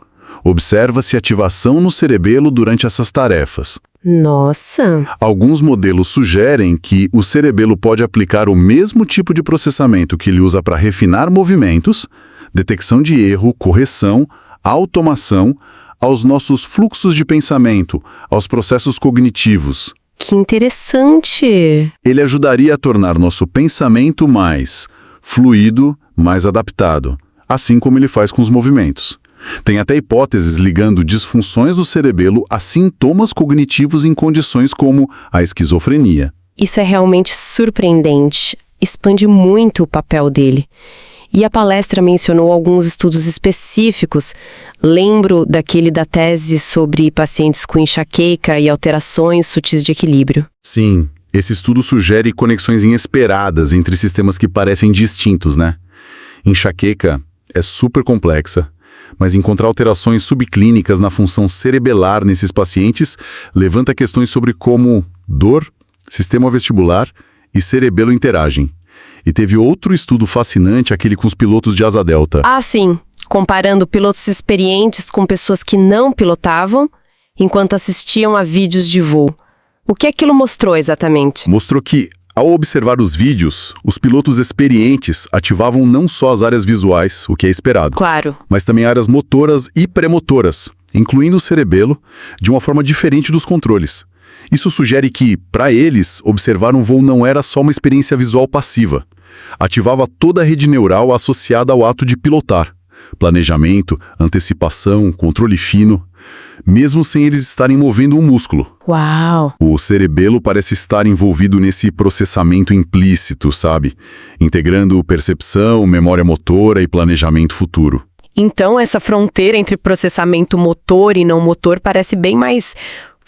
Observa-se ativação no cerebelo durante essas tarefas. Nossa! Alguns modelos sugerem que o cerebelo pode aplicar o mesmo tipo de processamento que ele usa para refinar movimentos, detecção de erro, correção, automação, aos nossos fluxos de pensamento, aos processos cognitivos. Que interessante! Ele ajudaria a tornar nosso pensamento mais fluido, mais adaptado, assim como ele faz com os movimentos. Tem até hipóteses ligando disfunções do cerebelo a sintomas cognitivos em condições como a esquizofrenia. Isso é realmente surpreendente. Expande muito o papel dele. E a palestra mencionou alguns estudos específicos. Lembro daquele da tese sobre pacientes com enxaqueca e alterações sutis de equilíbrio. Sim, esse estudo sugere conexões inesperadas entre sistemas que parecem distintos, né? Enxaqueca é super complexa, mas encontrar alterações subclínicas na função cerebelar nesses pacientes levanta questões sobre como dor, sistema vestibular e cerebelo interagem. E teve outro estudo fascinante, aquele com os pilotos de asa delta. Ah, sim. Comparando pilotos experientes com pessoas que não pilotavam, enquanto assistiam a vídeos de voo. O que aquilo mostrou exatamente? Mostrou que, ao observar os vídeos, os pilotos experientes ativavam não só as áreas visuais, o que é esperado, Claro. mas também áreas motoras e premotoras, incluindo o cerebelo, de uma forma diferente dos controles. Isso sugere que, para eles, observar um voo não era só uma experiência visual passiva. Ativava toda a rede neural associada ao ato de pilotar. Planejamento, antecipação, controle fino, mesmo sem eles estarem movendo um músculo. Uau! O cerebelo parece estar envolvido nesse processamento implícito, sabe? Integrando percepção, memória motora e planejamento futuro. Então, essa fronteira entre processamento motor e não motor parece bem mais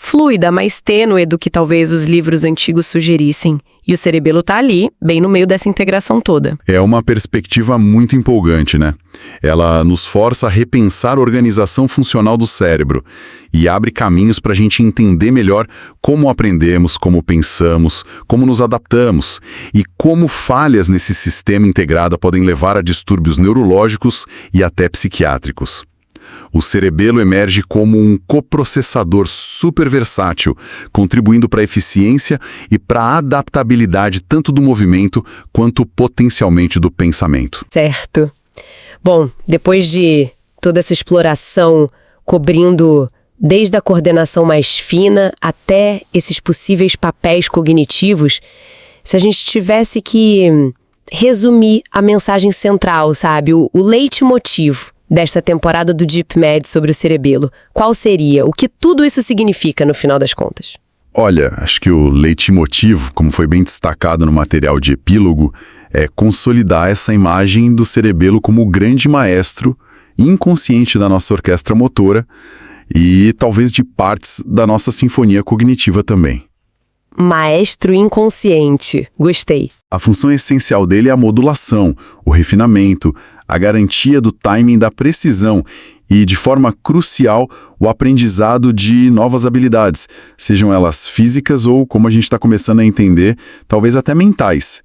fluida, mais tênue do que talvez os livros antigos sugerissem. E o cerebelo está ali, bem no meio dessa integração toda. É uma perspectiva muito empolgante, né? Ela nos força a repensar a organização funcional do cérebro e abre caminhos para a gente entender melhor como aprendemos, como pensamos, como nos adaptamos e como falhas nesse sistema integrado podem levar a distúrbios neurológicos e até psiquiátricos. O cerebelo emerge como um coprocessador super versátil, contribuindo para a eficiência e para a adaptabilidade tanto do movimento quanto potencialmente do pensamento. Certo. Bom, depois de toda essa exploração cobrindo desde a coordenação mais fina até esses possíveis papéis cognitivos, se a gente tivesse que resumir a mensagem central, sabe, o leitmotiv desta temporada do DeepMed sobre o cerebelo, qual seria? O que tudo isso significa no final das contas? Olha, acho que o leitmotiv, como foi bem destacado no material de epílogo, é consolidar essa imagem do cerebelo como o grande maestro inconsciente da nossa orquestra motora e talvez de partes da nossa sinfonia cognitiva também. Maestro inconsciente. Gostei. A função essencial dele é a modulação, o refinamento, a garantia do timing da precisão e, de forma crucial, o aprendizado de novas habilidades, sejam elas físicas ou, como a gente está começando a entender, talvez até mentais.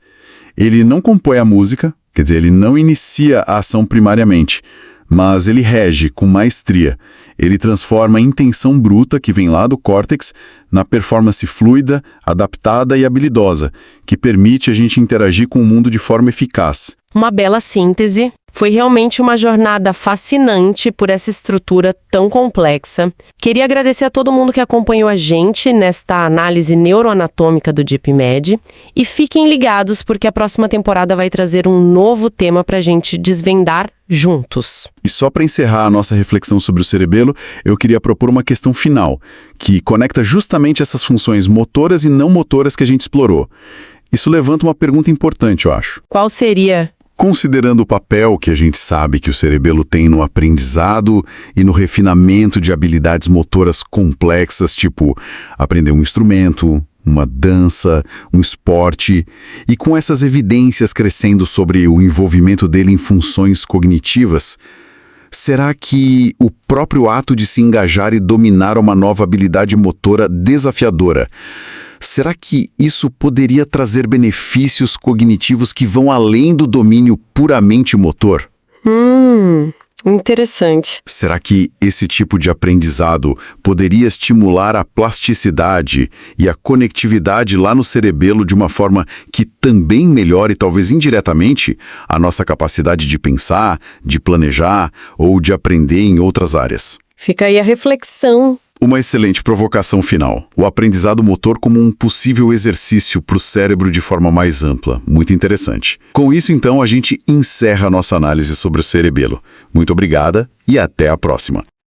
Ele não compõe a música, quer dizer, ele não inicia a ação primariamente, mas ele rege com maestria. Ele transforma a intenção bruta que vem lá do córtex na performance fluida, adaptada e habilidosa, que permite a gente interagir com o mundo de forma eficaz. Uma bela síntese. Foi realmente uma jornada fascinante por essa estrutura tão complexa. Queria agradecer a todo mundo que acompanhou a gente nesta análise neuroanatômica do DeepMed. E fiquem ligados porque a próxima temporada vai trazer um novo tema para a gente desvendar juntos. E só para encerrar a nossa reflexão sobre o cerebelo, eu queria propor uma questão final, que conecta justamente essas funções motoras e não motoras que a gente explorou. Isso levanta uma pergunta importante, eu acho. Qual seria? Considerando o papel que a gente sabe que o cerebelo tem no aprendizado e no refinamento de habilidades motoras complexas, tipo aprender um instrumento, uma dança, um esporte, e com essas evidências crescendo sobre o envolvimento dele em funções cognitivas, será que o próprio ato de se engajar e dominar uma nova habilidade motora desafiadora, será que isso poderia trazer benefícios cognitivos que vão além do domínio puramente motor? Interessante. Será que esse tipo de aprendizado poderia estimular a plasticidade e a conectividade lá no cerebelo de uma forma que também melhore, talvez indiretamente, a nossa capacidade de pensar, de planejar ou de aprender em outras áreas? Fica aí a reflexão. Uma excelente provocação final. O aprendizado motor como um possível exercício para o cérebro de forma mais ampla. Muito interessante. Com isso, então, a gente encerra a nossa análise sobre o cerebelo. Muito obrigada e até a próxima.